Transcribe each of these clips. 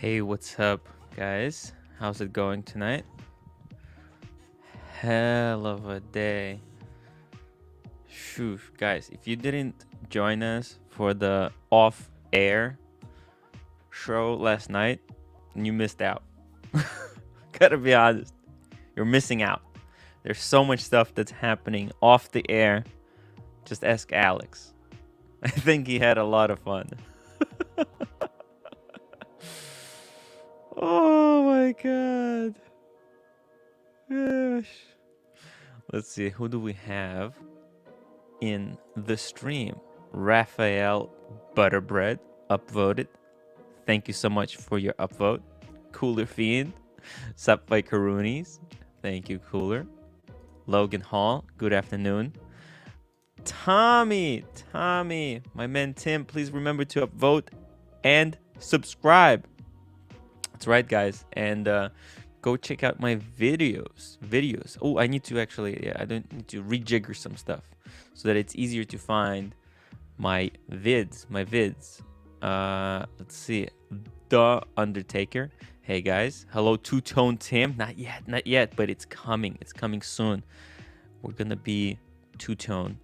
Hey, what's up, guys? How's it going tonight? Hell of a day. Phew, guys, if you didn't join us for the off-air show last night, you missed out. Gotta be honest. You're missing out. There's so much stuff that's happening off the air. Just ask Alex. I think he had a lot of fun. Oh my god. Gosh. Let's see, who do we have in the stream? Raphael Butterbread upvoted. Thank you so much for your upvote. Cooler Fiend. Sup by Karoonies. Thank you, Cooler. Logan Hall, good afternoon. Tommy, my man Tim, please remember to upvote and subscribe. That's right, guys. And go check out my videos. Oh, I need to actually, I don't need to rejigger some stuff so that it's easier to find my vids. Let's see. The Undertaker. Hey guys. Hello, Two-Tone Tim. Not yet, but it's coming. It's coming soon. We're gonna be two-tone.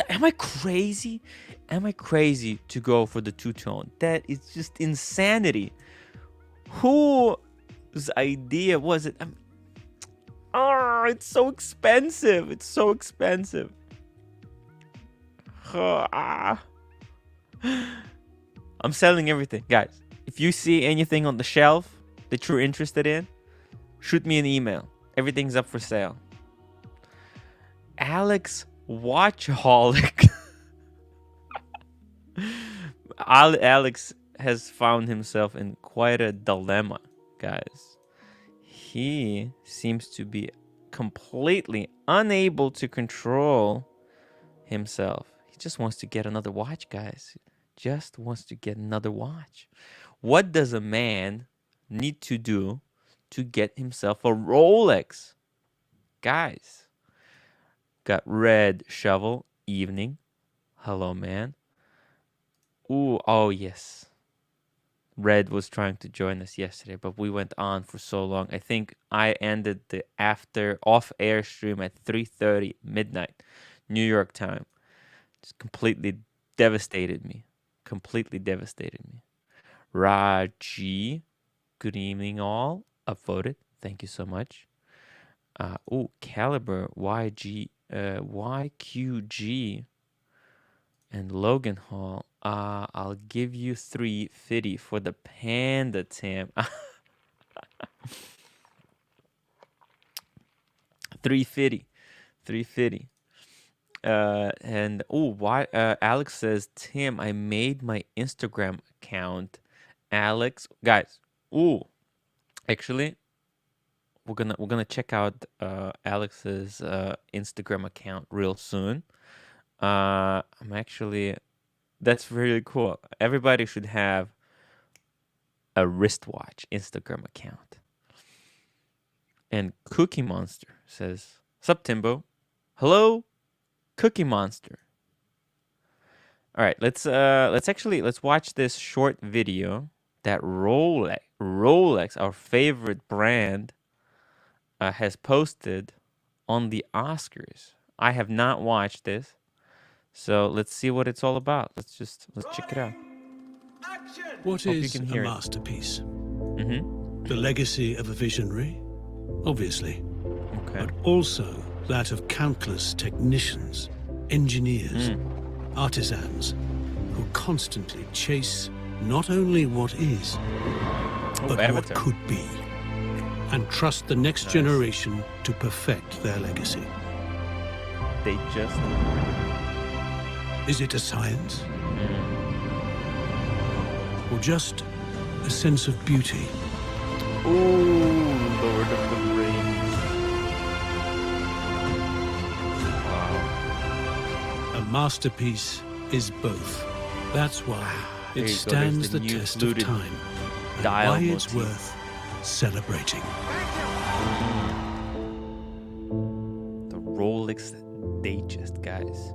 Am I crazy? Am I crazy to go for the two-tone? That is just insanity. Whose idea was it? Oh, it's so expensive. It's so expensive. I'm selling everything. Guys, if you see anything on the shelf that you're interested in, shoot me an email. Everything's up for sale. Alex Watchaholic. Alex has found himself in quite a dilemma, guys. He seems to be completely unable to control himself. He just wants to get another watch, guys. Just wants to get another watch. What does a man need to do to get himself a Rolex? Guys, got Red Shovel Evening. Hello, man. Ooh, oh yes. Red was trying to join us yesterday, but we went on for so long. I think I ended the off-air stream at 3:30 midnight, New York time. Just completely devastated me. Raji, good evening all. Upvoted. Thank you so much. Caliber YQG and Logan Hall. I'll give you 350 for the Panda, Tim. 350. Alex says, Tim, I made my Instagram account. Alex, guys. Actually, we're gonna check out Alex's Instagram account real soon. That's really cool. Everybody should have a wristwatch Instagram account. And Cookie Monster says, "Sup, Timbo? Hello, Cookie Monster." All right, let's watch this short video that Rolex, our favorite brand, has posted on the Oscars. I have not watched this. So let's see what it's all about. Let's check it out. What is a masterpiece? The legacy of a visionary, obviously, but also that of countless technicians, engineers, artisans, who constantly chase not only what is, but what could be, and trust the next generation to perfect their legacy. Is it a science? Or just a sense of beauty? Ooh, Lord of the Rings. Wow. A masterpiece is both. That's why it stands the test of time, and why it's worth celebrating. The Rolex Datejust, guys.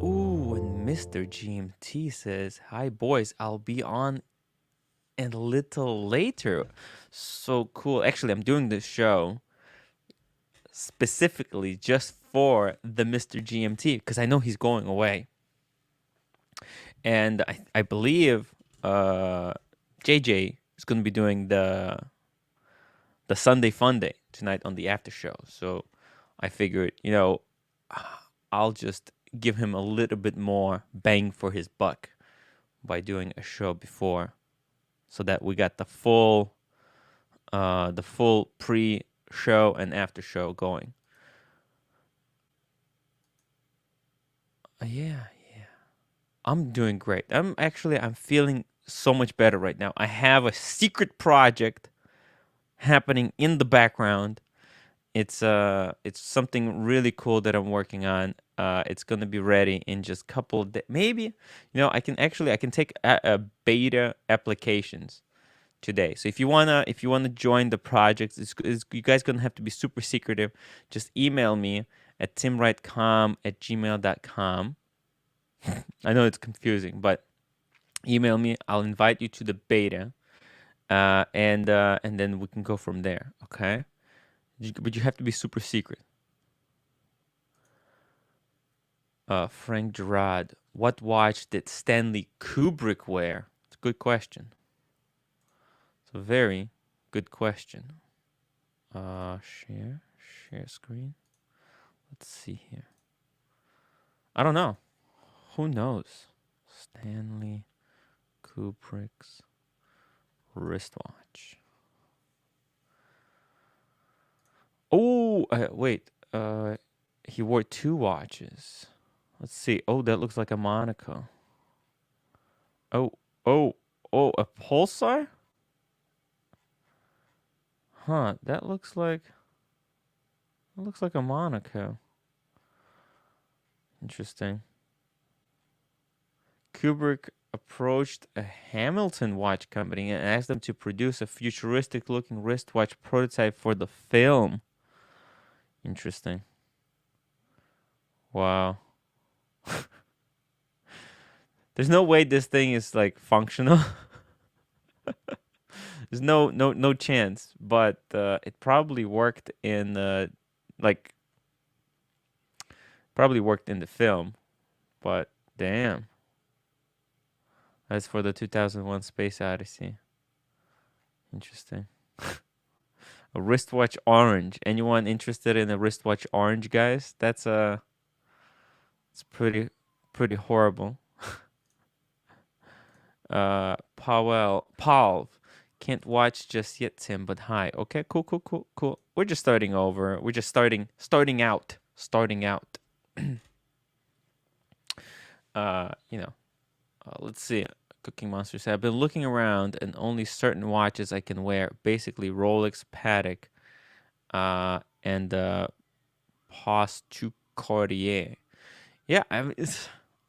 Ooh, and Mr. GMT says, "Hi boys, I'll be on and a little later. So cool. Actually, I'm doing this show specifically just for the Mr. GMT because I know he's going away. And I believe JJ is going to be doing the Sunday Fun Day tonight on the after show. So I figured, I'll just give him a little bit more bang for his buck by doing a show before, so that we got the full pre-show and after show going. Yeah. I'm doing great. I'm feeling so much better right now. I have a secret project happening in the background. It's something really cool that I'm working on. It's gonna be ready in just a couple of days. Maybe, I can take a beta applications today. So if you wanna join the project, you guys gonna have to be super secretive. Just email me at timwritecom@gmail.com. I know it's confusing, but email me. I'll invite you to the beta, and then we can go from there. Okay? But you have to be super secret. Frank Gerard, what watch did Stanley Kubrick wear? It's a good question. It's a very good question. Share screen. Let's see here. I don't know. Who knows? Stanley Kubrick's wristwatch. Oh, wait. He wore 2 watches. Let's see. Oh, that looks like a Monaco. Oh, a Pulsar? Huh, that looks like a Monaco. Interesting. Kubrick approached a Hamilton watch company and asked them to produce a futuristic-looking wristwatch prototype for the film. Interesting. Wow. There's no way this thing is like functional. There's no chance. But it probably worked in the film. But damn. That's for the 2001 Space Odyssey. Interesting. A wristwatch orange. Anyone interested in a wristwatch orange, guys? It's pretty horrible. Paul. Can't watch just yet, Tim, but hi. Okay, cool. We're just starting over. We're just starting out. Let's see. Cooking Monster said, I've been looking around and only certain watches I can wear. Basically, Rolex, Patek, and Pas du Cartier. Yeah,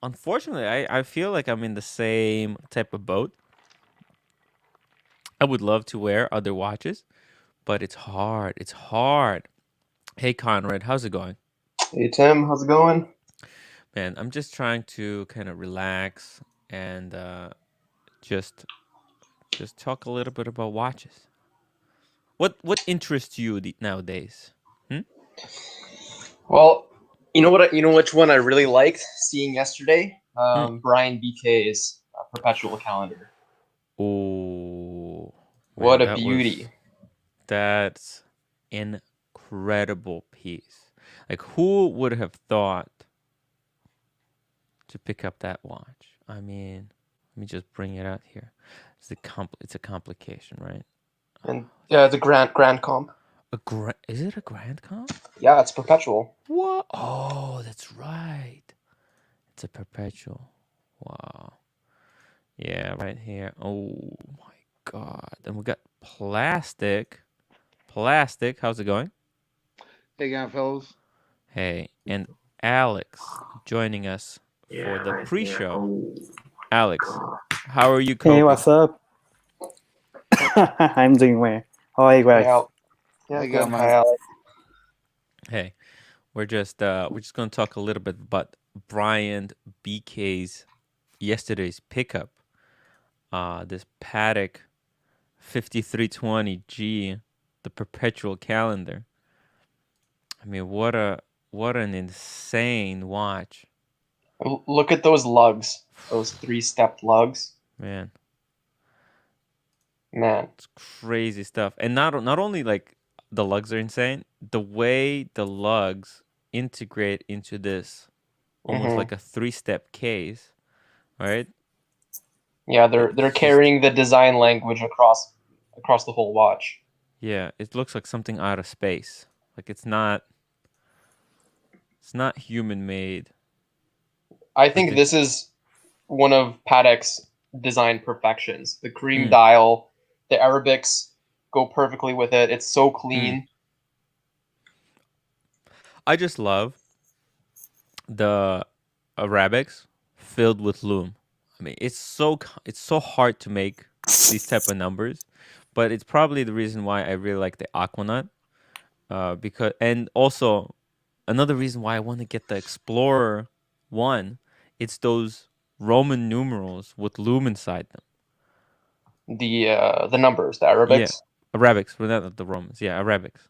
unfortunately, I feel like I'm in the same type of boat. I would love to wear other watches, but it's hard. Hey, Conrad, how's it going? Hey, Tim, how's it going? Man, I'm just trying to kind of relax and just talk a little bit about watches. What interests you nowadays? Well, you know which one I really liked seeing yesterday? Brian BK's perpetual calendar. Oh, what a beauty! That's incredible piece. Like, who would have thought to pick up that watch? I mean, let me just bring it out here. It's a complication, right? And yeah, the Grand Comp. Is it a Grand Comp? Yeah, it's perpetual. What? Oh, that's right. It's a perpetual. Wow. Yeah, right here. Oh my God. And we got plastic. How's it going? Hey again, fellas. Hey, and Alex joining us for the pre-show. Alex, how are you coping? Hey, what's up? I'm doing well. How are you guys? Yeah, good. Hi, Alex. Hey, we're just gonna talk a little bit about Brian BK's yesterday's pickup. This Patek 5320G, the perpetual calendar. I mean, what an insane watch. Look at those lugs, those 3-step lugs. Man. It's crazy stuff. And not only like the lugs are insane, the way the lugs integrate into this almost like a 3-step case, right? Yeah, they're carrying the design language across the whole watch. Yeah, it looks like something out of space. Like it's not human made. I think this is one of Patek's design perfections. The cream dial, the Arabics go perfectly with it. It's so clean. I just love the Arabics filled with lume. I mean, it's so hard to make these type of numbers, but it's probably the reason why I really like the Aquanaut. Because, and also another reason why I want to get the Explorer 1, it's those Roman numerals with lume inside them. The numbers, the Arabics. Yeah, Arabics, well, not the Romans. Yeah, Arabics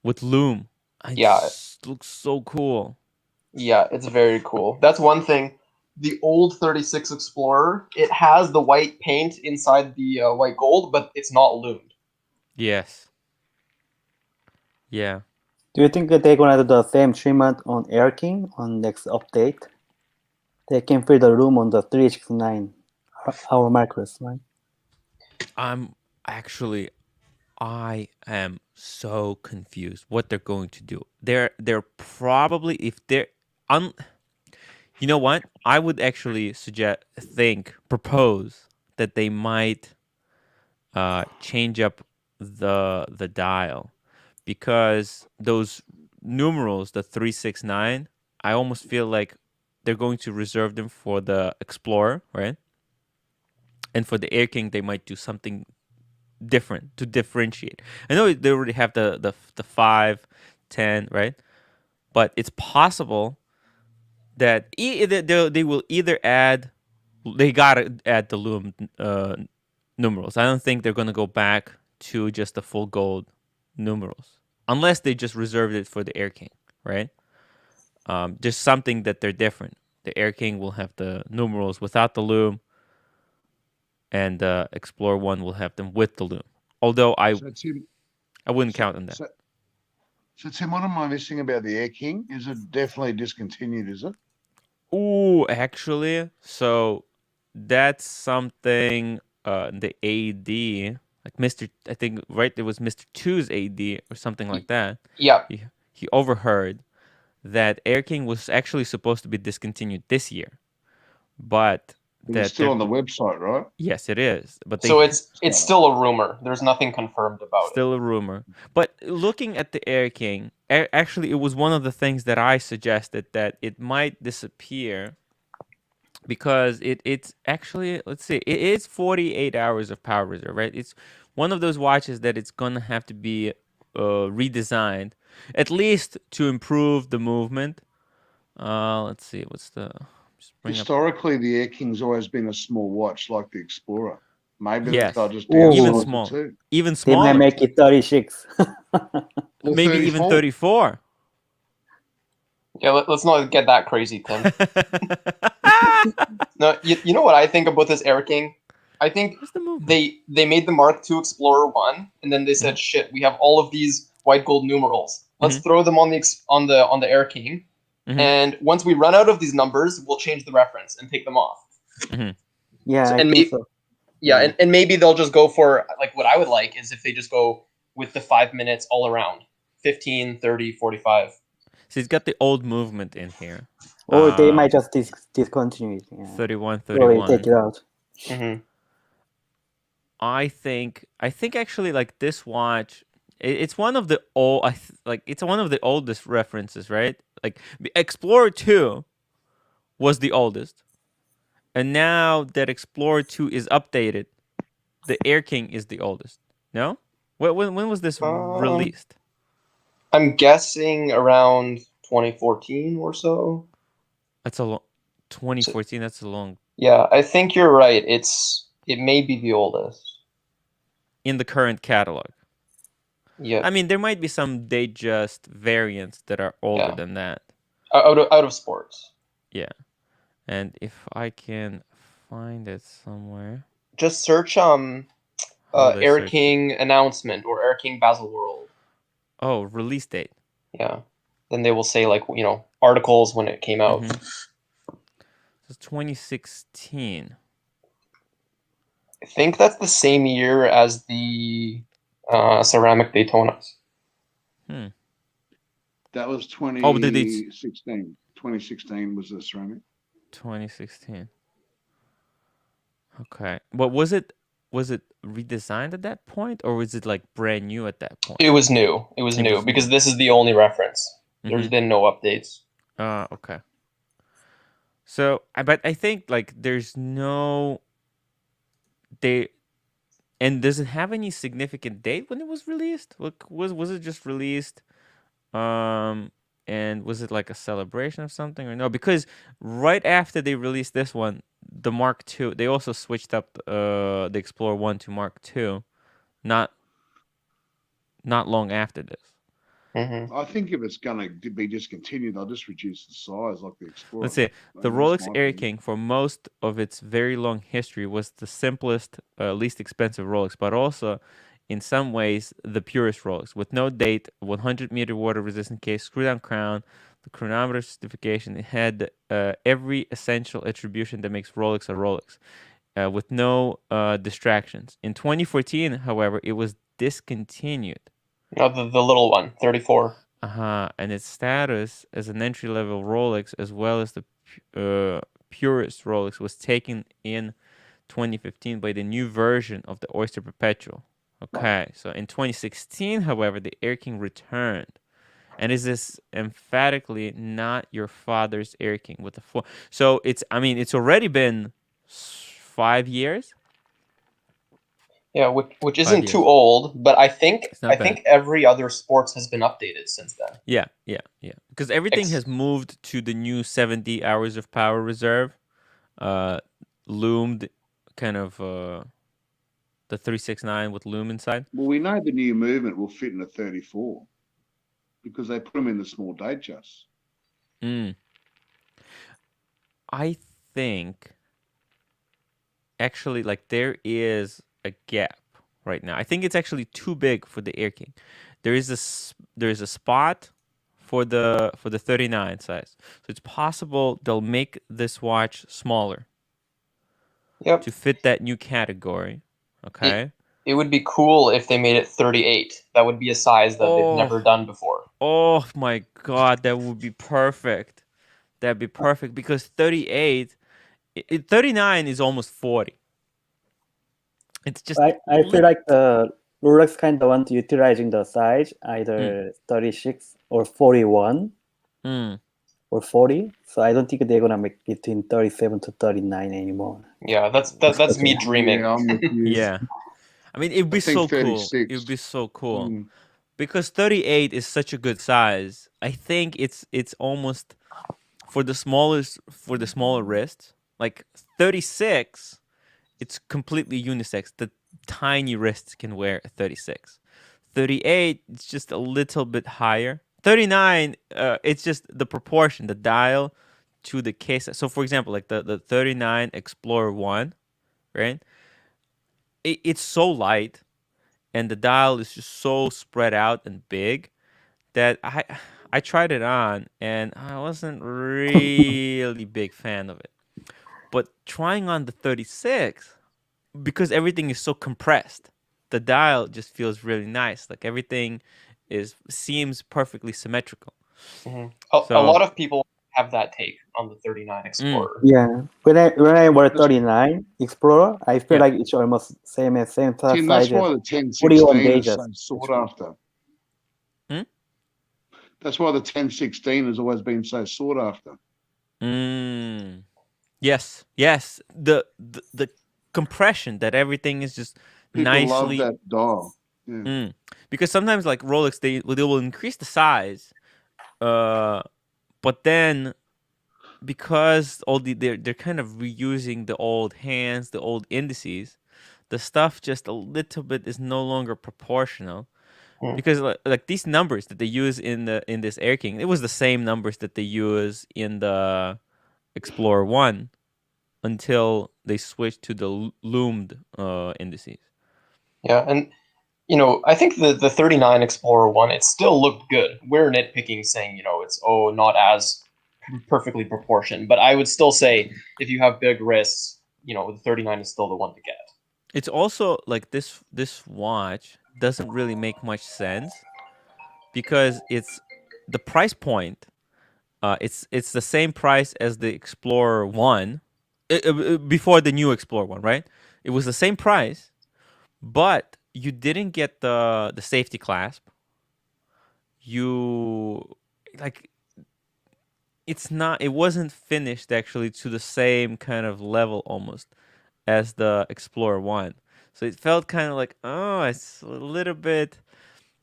with lume. It looks so cool. Yeah, it's very cool. That's one thing. The old 36 Explorer, it has the white paint inside the white gold, but it's not lumed. Yes. Yeah. Do you think that they're gonna do the same treatment on Air King on next update? They can fill the room on the 369 hour micros, right? I am so confused what they're going to do. They're probably, if they're you know what? I would actually propose that they might change up the dial, because those numerals, the 369, I almost feel like they're going to reserve them for the Explorer, right? And for the Air King, they might do something different to differentiate. I know they already have the 5, 10, right? But it's possible that they will either add, they gotta add the lume numerals. I don't think they're gonna go back to just the full gold numerals, unless they just reserved it for the Air King, right? Just something that they're different. The Air King will have the numerals without the lume, and the Explorer 1 will have them with the lume. Although I wouldn't count on that. So Tim, what am I missing about the Air King? Is it definitely discontinued, is it? Ooh, actually, so that's something the AD, like Mr. I think, right, it was Mr. 2's AD or something like that. Yeah. He overheard that Air King was actually supposed to be discontinued this year, but it's still on the website, right? Yes, it is. But so it's still a rumor. There's nothing confirmed about it. Still a rumor. But looking at the Air King, actually, it was one of the things that I suggested, that it might disappear, because it's actually, let's see, it is 48 hours of power reserve, right? It's one of those watches that it's gonna have to be redesigned, at least to improve the movement. Let's see, what's the... Historically, the Air King's always been a small watch, like the Explorer. Maybe they'll just even small. Even smaller. They might make it 36. Maybe even 34. Yeah, let's not get that crazy, Tim. No, you know what I think about this Air King? I think they made the Mark II Explorer 1, and then they said, shit, we have all of these white gold numerals. Let's throw them on the Air King. And once we run out of these numbers, we'll change the reference and take them off. Yeah, so, I think so. Yeah, and maybe they'll just go for, like, what I would like is if they just go with the 5 minutes all around. 15, 30, 45. So it's got the old movement in here. Or they might just discontinue it. Yeah. 31, 31. Or take it out. I think actually, like, this watch, it's one of the it's one of the oldest references, right? Like, Explorer 2 was the oldest, and now that Explorer 2 is updated, the Air King is the oldest. No, when was this released? I'm guessing around 2014 or so. That's a long 2014. That's a long. Yeah, I think you're right. It may be the oldest. in the current catalog. Yeah. I mean, there might be some Datejust variants that are older than that. Out of sports. Yeah. And if I can find it somewhere. Just search Air King announcement or Air King Baselworld. Oh, release date. Yeah. Then they will say like, you know, articles when it came out. It's 2016. I think that's the same year as the ceramic Daytonas. That was 2016. 2016 was the ceramic. 2016. Okay. But was it redesigned at that point, or was it like brand new at that point? It was new. It was new because this is the only reference. There's been no updates. Okay. So, but I think like there's no and does it have any significant date when it was released? Like, was it just released? And was it like a celebration of something or no? Because right after they released this one, the Mark II, they also switched up the Explorer 1 to Mark II, not long after this. I think if it's going to be discontinued, they'll just reduce the size like the Explorer. Let's say the Rolex Air King, for most of its very long history, was the simplest, least expensive Rolex, but also in some ways the purest Rolex, with no date, 100-meter water-resistant case, screw-down crown, the chronometer certification. It had every essential attribution that makes Rolex a Rolex, with no distractions. In 2014, however, it was discontinued. No, the little one, 34. And its status as an entry-level Rolex, as well as the purest Rolex, was taken in 2015 by the new version of the Oyster Perpetual. Okay, so in 2016, however, the Air King returned. And is this emphatically not your father's Air King with the four? So it's already been 5 years. Yeah, which isn't too old, but I think every other sports has been updated since then. Yeah. Because everything has moved to the new 70 hours of power reserve, loomed, kind of the 369 with loom inside. Well, we know the new movement will fit in a 34 because they put them in the small Datejust. I think actually, like, there is a gap right now. I think it's actually too big for the Air King. There is a spot for the 39 size, so it's possible they'll make this watch smaller. Yep. To fit that new category. Okay. It would be cool if they made it 38. That would be a size that they've never done before. Oh my god, that would be perfect. That'd be perfect because 38, 39 is almost 40. It's just. I feel like the Rolex kind of want utilizing the size either 36 or 41 or 40. So I don't think they're gonna make between 37 to 39 anymore. Yeah, that's me dreaming. Yeah. I mean, it'd be so cool. It'd be so cool. Because 38 is such a good size. I think it's almost for the smaller wrists. Like 36, it's completely unisex. The tiny wrists can wear a 36. 38, it's just a little bit higher. 39, it's just the proportion, the dial to the case. So for example, like the 39 Explorer 1, right? It's so light, and the dial is just so spread out and big that I tried it on, and I wasn't really big fan of it. But trying on the 36, because everything is so compressed, the dial just feels really nice. Like everything seems perfectly symmetrical. A lot of people have that take on the 39 Explorer. Yeah, when I wear 39 Explorer, I feel like it's almost same size. Tim, that's why the 1016 is so sought after. That's why the 1016 has always been so sought after. Yes. The compression, that everything is just People nicely. love that dial. Yeah. Because sometimes, like Rolex, they will increase the size, but then because they're kind of reusing the old hands, the old indices, the stuff just a little bit is no longer proportional. Because like these numbers that they use in this Air King, it was the same numbers that they use in the Explorer 1 until they switched to the loomed indices. Yeah, and I think the 39 Explorer 1, it still looked good. We're nitpicking saying, it's not as perfectly proportioned, but I would still say if you have big wrists, the 39 is still the one to get. It's also like this watch doesn't really make much sense because it's the price point. It's the same price as the Explorer 1 before the new Explorer 1, right? It was the same price, but you didn't get the safety clasp. You like it wasn't finished actually to the same kind of level almost as the Explorer 1. So it felt kind of like, it's a little bit,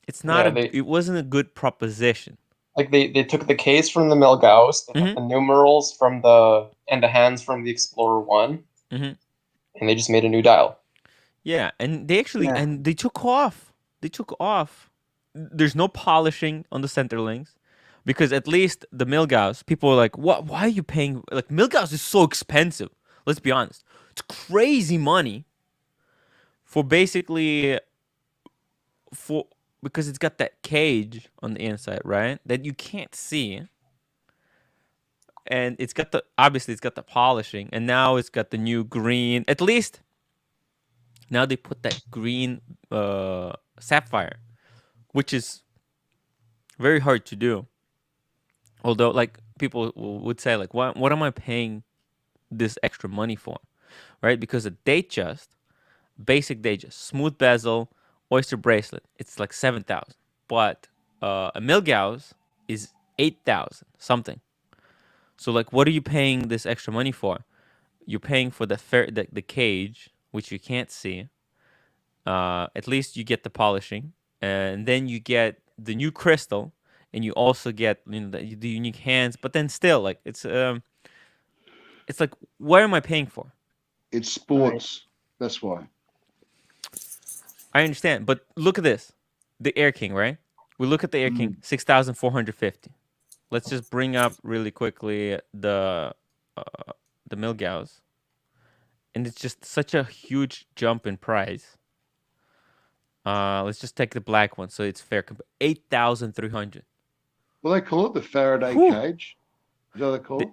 it's not it wasn't a good proposition. Like they took the case from the Milgauss, they took the numerals from and the hands from the Explorer 1, and they just made a new dial. Yeah, and they actually, and they took off. There's no polishing on the center links. Because at least the Milgauss, people are like, "What? Why are you paying? Like Milgauss is so expensive." Let's be honest, it's crazy money for basically because it's got that cage on the inside, right? That you can't see, and it's got the polishing, and now it's got the new green. At least now they put that green sapphire, which is very hard to do. Although, like, people would say, like, what am I paying this extra money for, right? Because a basic Datejust, smooth bezel, oyster bracelet, it's like 7,000. But a Milgauss is 8,000 something. So, like, what are you paying this extra money for? You're paying for the cage, which you can't see. At least you get the polishing, and then you get the new crystal. And you also get the unique hands, but then still, like it's like, what am I paying for? It's sports. Right. That's why. I understand, but look at this, the Air King, right? We look at the Air King, 6,450. Let's just bring up really quickly the Milgauss, and it's just such a huge jump in price. Let's just take the black one, so it's fair. 8,300. Well, they call it the Faraday cage. Is that what they call it?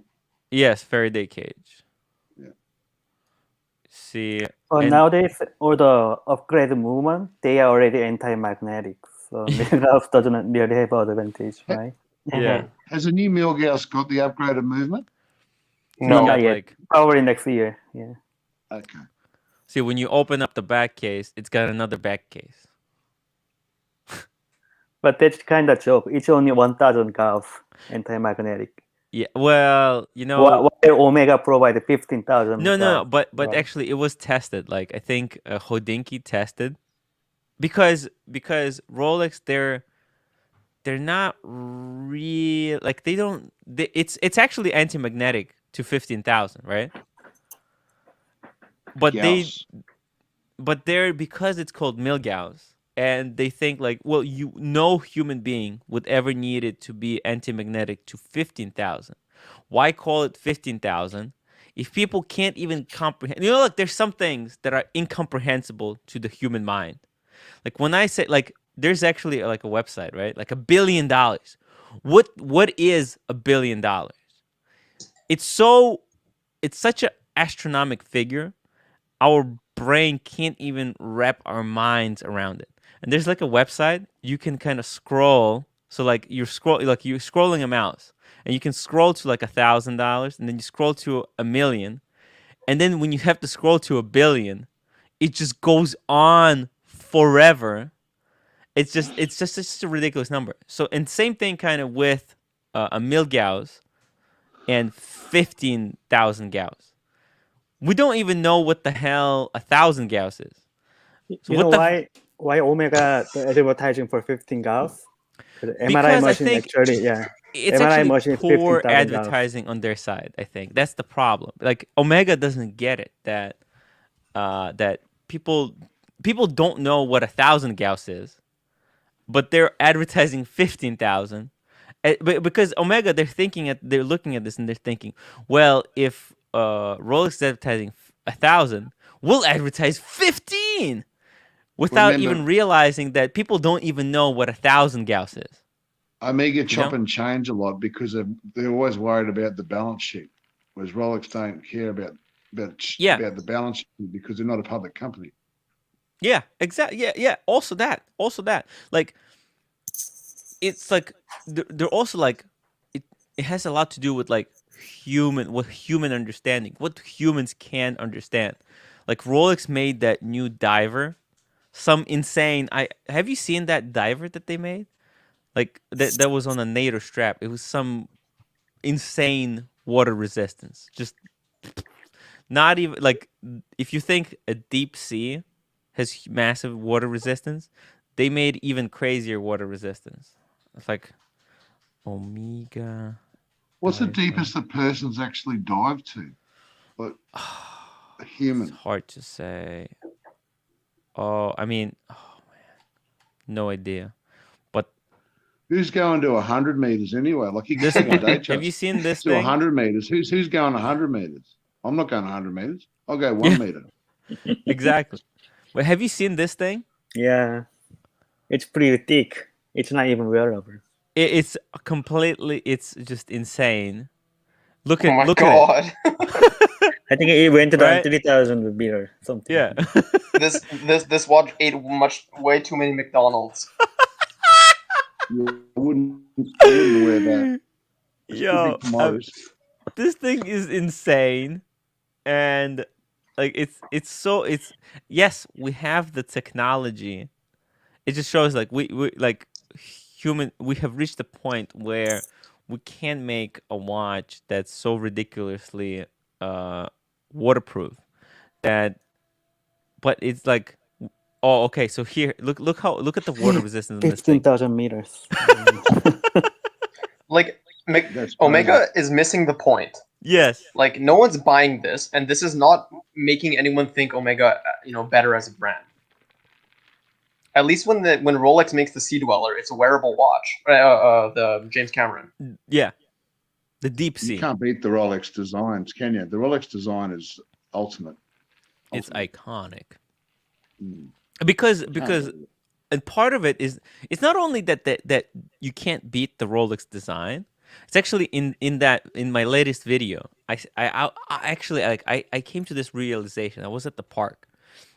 Yes, Faraday cage. Yeah. See. Nowadays, all the upgrade movement, they are already anti-magnetic. So Milgauss doesn't really have an advantage, right? Yeah. Has a new Milgauss got the upgraded movement? No, not yet. Probably next year. Yeah. Okay. See, when you open up the back case, it's got another back case. But that's kind of joke. It's only 1,000 Gauss anti-magnetic. Yeah, well, while Omega provided 15,000. No, but actually, it was tested. Like I think Hodinkee tested, because Rolex, they're not real. Like they don't. It's actually anti-magnetic to 15,000, right? But yes. they're because it's called Milgauss. And they think like, well, no human being would ever need it to be anti-magnetic to 15,000. Why call it 15,000 if people can't even comprehend? Look, there's some things that are incomprehensible to the human mind. Like when I say, like, there's actually like a website, right? Like $1 billion. What is $1 billion? It's such an astronomical figure. Our brain can't even wrap our minds around it. And there's like a website you can kind of scroll. So like you're scrolling a mouse, and you can scroll to like $1,000, and then you scroll to 1 million, and then when you have to scroll to 1 billion, it just goes on forever. It's just a ridiculous number. So and same thing kind of with a Milgauss and 15,000 Gauss. We don't even know what the hell 1,000 Gauss is. So you know why Omega advertising for 15 Gauss? MRI machine actually, it's MRI actually machine poor advertising on their side. I think that's the problem. Like Omega doesn't get it that people don't know what 1,000 Gauss is, but they're advertising 15,000. Because Omega, they're looking at this and they're thinking, well, if Rolex is advertising 1,000, we'll advertise 15, without even realizing that people don't even know what 1,000 Gauss is. Omega chop and change a lot because they're always worried about the balance sheet, whereas Rolex don't care about the balance sheet because they're not a public company. Yeah, exactly. Yeah. Also that. Like, it's like they're also like it has a lot to do with like human understanding, what humans can understand. Like Rolex made that new diver, some insane. Have you seen that diver that they made? Like that was on a NATO strap. It was some insane water resistance. Just not even like, if you think a deep sea has massive water resistance, they made even crazier water resistance. It's like Omega. What's the deepest a person's actually dived to? Like a human. It's hard to say. Oh man, no idea. But who's going to 100 meters anyway? Like you can have you seen this to thing? 100 meters. Who's going 100 meters? I'm not going 100 meters. I'll go 1 meter. Exactly. But have you seen this thing? Yeah, it's pretty thick. It's not even wearable. It's completely. It's just insane. Look Oh my God. At it. I think it went to the 3,000 beer something. Yeah. this watch ate way too many McDonald's. I wouldn't wear that. Yo, this thing is insane, and like it's yes, we have the technology. It just shows like we like we have reached the point where we can make a watch that's so ridiculously waterproof but it's like, oh, okay, so here look at the water resistance in this thing. 15,000 meters. Like Omega is missing the point. Yes. Like no one's buying this, and this is not making anyone think Omega, better as a brand. At least when Rolex makes the Sea Dweller, it's a wearable watch. The James Cameron. Yeah. The deep sea. You can't beat the Rolex designs, can you? The Rolex design is ultimate. It's iconic. Because and part of it is, it's not only that you can't beat the Rolex design. It's actually in my latest video. I actually I came to this realization. I was at the park,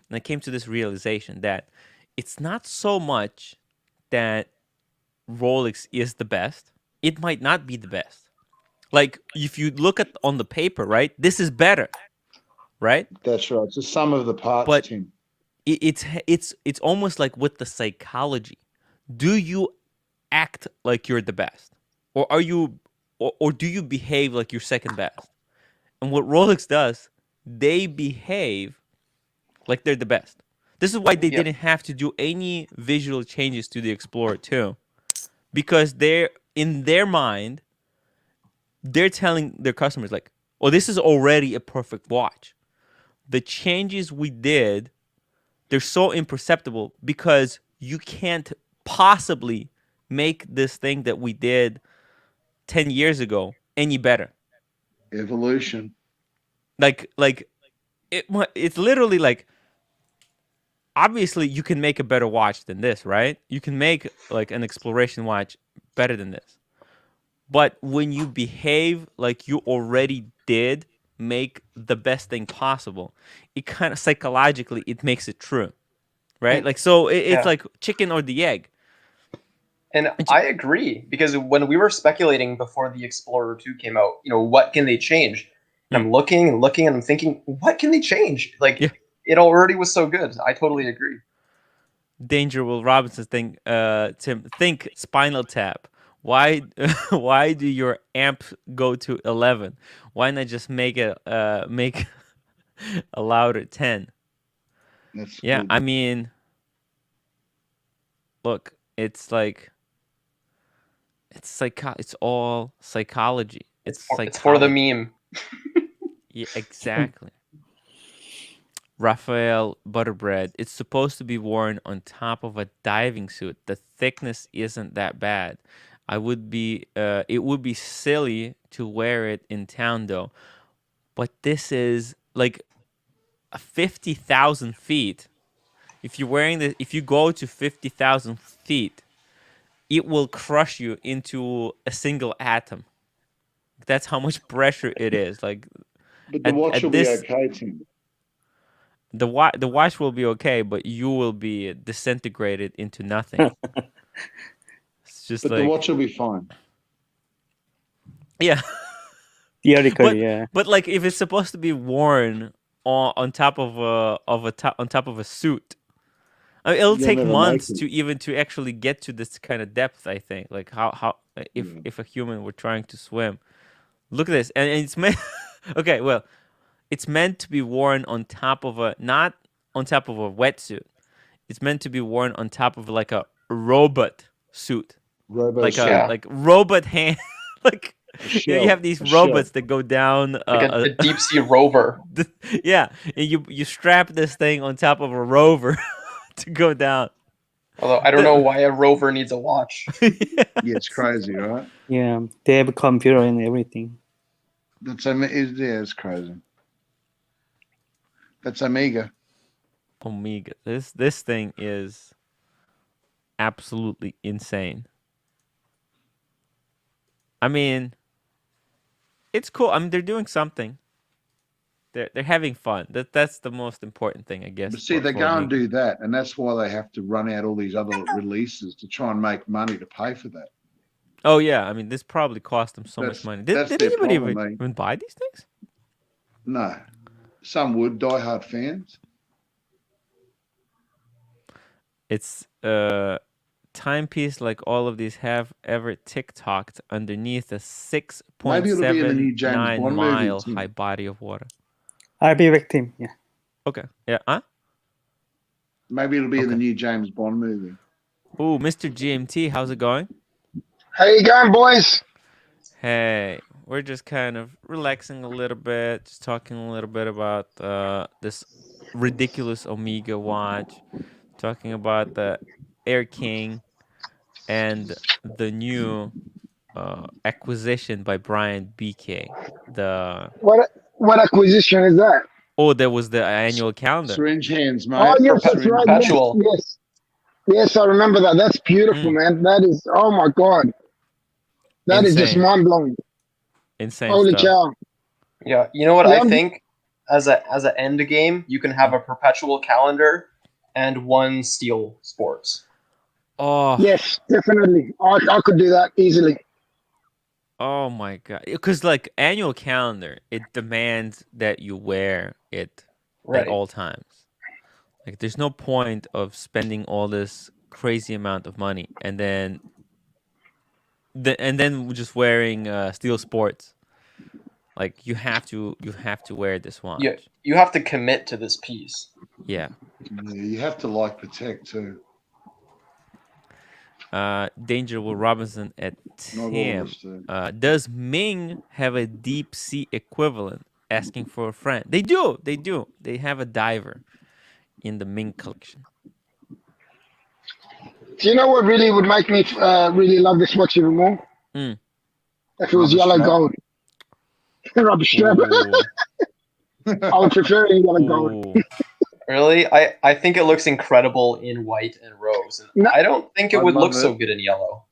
and I came to this realization that it's not so much that Rolex is the best. It might not be the best. Like if you look at on the paper, right? This is better, right? That's right. It's the sum of the parts, but Tim. It's almost like with the psychology. Do you act like you're the best, or are you, or do you behave like you're second best? And what Rolex does, they behave like they're the best. This is why they didn't have to do any visual changes to the Explorer 2, because they're in their mind, they're telling their customers like, "Oh, this is already a perfect watch. The changes we did, they're so imperceptible because you can't possibly make this thing that we did 10 years ago any better." Evolution. Like it's literally like, obviously you can make a better watch than this, right? You can make like an exploration watch better than this. But when you behave like you already did make the best thing possible, it kind of psychologically, it makes it true, right? Like, so it's like chicken or the egg. And I agree, because when we were speculating before the Explorer 2 came out, what can they change? And I'm looking, and I'm thinking, what can they change? Like, it already was so good. I totally agree. Danger Will Robinson think, Tim, think Spinal Tap. Why do your amp go to 11? Why not just make a louder 10? That's yeah, good. I mean, look, it's like, it's all psychology. It's for the meme. Yeah, exactly. Raphael Butterbread, it's supposed to be worn on top of a diving suit. The thickness isn't that bad. It would be silly to wear it in town though. But this is like 50,000 feet. If you go to 50,000 feet, it will crush you into a single atom. That's how much pressure it is. Like, but the watch will be okay, Tim. The watch will be okay, but you will be disintegrated into nothing. It's just but like, the watch will be fine. Yeah. Theoretically, yeah. But like, if it's supposed to be worn on top of a suit, I mean, it'll take months to actually get to this kind of depth. I think, like how if a human were trying to swim, look at this, and it's meant. Okay, well, it's meant to be worn on top of not on top of a wetsuit. It's meant to be worn on top of like a robot suit, like robot hand, like. You know, you have these robots that go down like a deep sea rover. Yeah, and you strap this thing on top of a rover to go down. Although I don't know why a rover needs a watch. Yeah, it's crazy, right? Yeah, they have a computer and everything. It's crazy. That's Omega. Omega. This thing is absolutely insane. I mean, it's cool. I mean, they're doing something. They're having fun. That's the most important thing, I guess. But see, they go and do that, and that's why they have to run out all these other releases to try and make money to pay for that. Oh yeah, I mean, this probably cost them so much money. Did anybody even buy these things? No, some would. Diehard fans. It's timepiece like all of these have ever tick-tocked underneath a 6.79 mile high body of water. I'll be with Tim. Yeah. Okay. Yeah. Huh? Maybe it'll be in the new James Bond movie. Ooh, Mr. GMT, how's it going? How you going, boys? Hey, we're just kind of relaxing a little bit, just talking a little bit about this ridiculous Omega watch, talking about the Air King and the new acquisition by Brian BK. What acquisition is that? Oh, there was the annual calendar. Syringe hands, mate. Oh, yes, that's right. Perpetual. Yes, I remember that. That's beautiful, man. That is, oh my God. That is just mind-blowing. Insane Holy stuff. cow. Yeah, you know what I think? As an end game, you can have a perpetual calendar and one steel sports. Oh. Yes, definitely. I could do that easily. Oh my God. Because like annual calendar, it demands that you wear it at all times. Like there's no point of spending all this crazy amount of money and then just wearing steel sports. Like you have to wear this watch. Yeah, you have to commit to this piece. Yeah. You have to like Patek too. Danger Will Robinson at Tim. Does Ming have a deep sea equivalent? Asking for a friend. They do. They have a diver in the Ming collection. Do you know what really would make me really love this watch even more? If it was yellow gold. Rubber strap. I would prefer it in yellow gold. Really? I think it looks incredible in white and rose. No, I don't think it would look so good in yellow.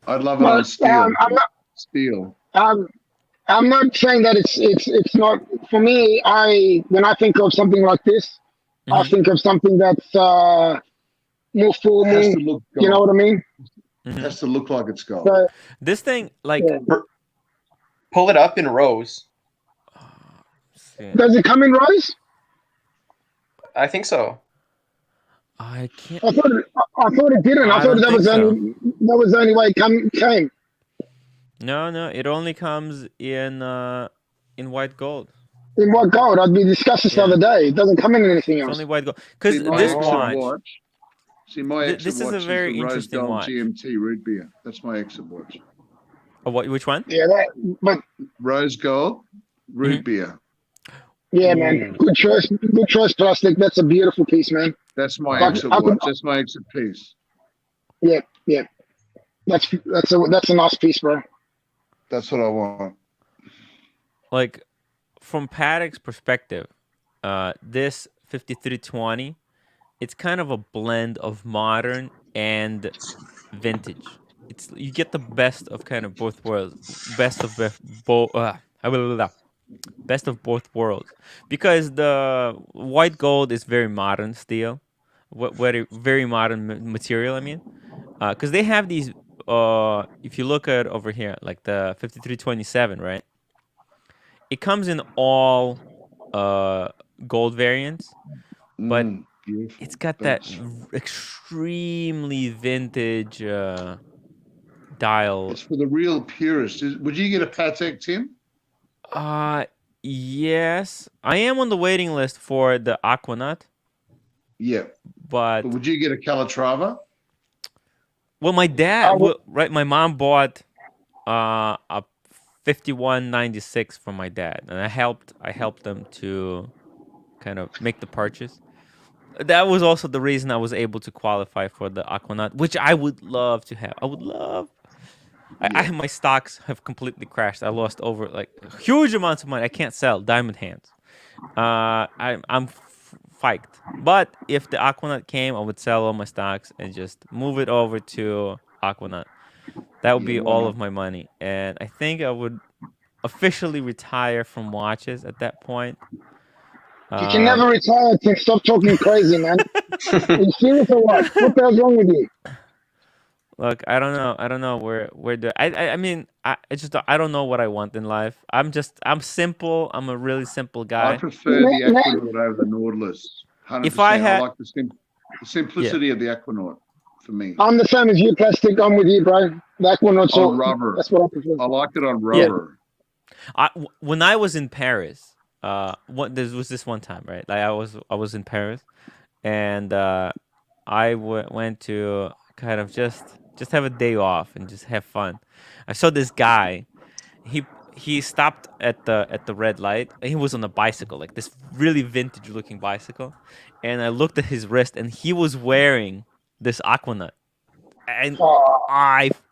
I'd love it on steel. Steel. I'm not saying that it's not for me. When I think of something like this, I think of something that's more formal. You know what I mean? It has to look like it's gold. So, this thing, like, pull it up in rose. Does it come in rose? I think so. I can't. I thought it didn't. I thought that was the only way it came. No, it only comes in white gold. In white gold, I'd be discussing this the other day. It doesn't come in anything else. It's only white gold. Because this watch. See, my exit this is a very interesting watch. GMT root beer. That's my exit watch. Oh, which one? Yeah, but rose gold root beer. Yeah, man. Good choice. Good choice, plastic. That's a beautiful piece, man. That's my exit watch. That's my exit piece. Yeah, yeah. That's a nice piece, bro. That's what I want. Like, from Patek's perspective, this 5320, it's kind of a blend of modern and vintage. You get the best of kind of both worlds. Best of worlds, because the white gold is very modern steel, very modern material. I mean, because they have these. If you look at over here, like the 5327, right? It comes in all gold variants, but it's got that extremely vintage dial. It's for the real purist. Would you get a Patek, Tim? Yes, I am on the waiting list for the Aquanaut. Yeah, but would you get a Calatrava? Well, my dad, right? My mom bought a 5196 for my dad, and I helped them to kind of make the purchase. That was also the reason I was able to qualify for the Aquanaut, which I would love to have. I would love. Yeah. My stocks have completely crashed. I lost over like huge amounts of money. I can't sell diamond hands. I'm fiked. But if the Aquanaut came, I would sell all my stocks and just move it over to Aquanaut. That would be all of my money, and I think I would officially retire from watches at that point. You can never retire, Tim. Stop talking crazy, man. Are you serious or what? What the hell's wrong with you? Look, I don't know where I mean, I don't know what I want in life. I'm simple. I'm a really simple guy. I prefer the Aquanaut over the Nautilus. 100%. If I like the simplicity of the Aquanaut for me. I'm the same as you, plastic. I'm with you, bro. The Aquanaut's on rubber. That's what I prefer. I liked it on rubber. Yeah. When I was in Paris, there was this one time, right? Like I was in Paris, and I went to kind of just have a day off and just have fun. I saw this guy. He stopped at the red light. He was on a bicycle, like this really vintage looking bicycle, and I looked at his wrist, and he was wearing this Aquanaut, and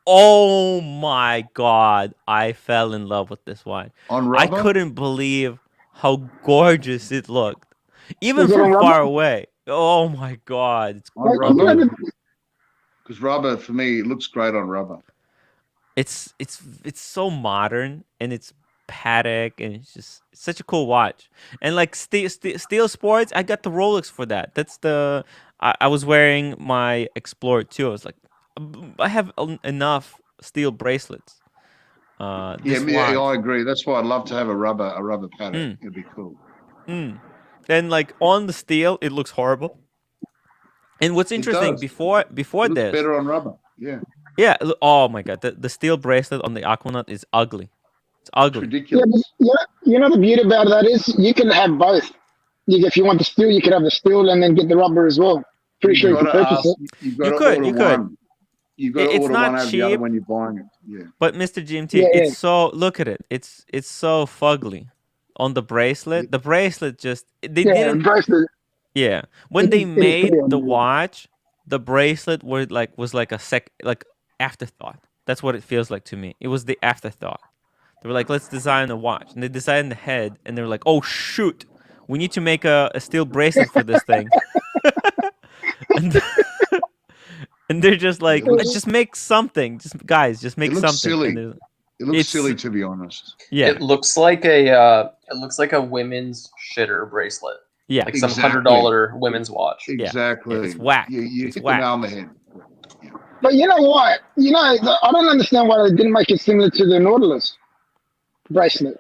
oh my god, I fell in love with this watch. On rubber? I couldn't believe how gorgeous it looked, even from far away. Oh my god, it's on rubber. Because rubber, for me, it looks great on rubber. It's so modern, and it's Patek, and it's such a cool watch. And like steel sports, I got the Rolex for that. That's I was wearing my Explorer too. I was like, I have enough steel bracelets. I agree. That's why I'd love to have a rubber Patek. It'd be cool. And like on the steel, it looks horrible. And what's interesting, before it this, better on rubber. Yeah. Yeah. Oh my god, the steel bracelet on the Aquanaut is ugly. It's ugly. It's ridiculous. Yeah, you know the beauty about that is you can have both. If you want the steel, you could have the steel and then get the rubber as well. Pretty sure you can purchase it. You could. You've got to order one over the other when you're buying it. Yeah. But Mr. GMT, it's so, look at it. It's so fugly on the bracelet. The bracelet Yeah. When they made the watch, the bracelet was like a afterthought. That's what it feels like to me. It was the afterthought. They were like, let's design a watch. And they designed the head, and they were like, oh shoot, we need to make a steel bracelet for this thing. And they're just like, just make something. Just make something. Silly. It looks silly, to be honest. Yeah. It looks like a women's shitter bracelet. Yeah. Like some $100 women's watch. Exactly. Yeah, it's whack. You hit the nail on the head. Yeah. But you know what? I don't understand why they didn't make it similar to the Nautilus bracelet.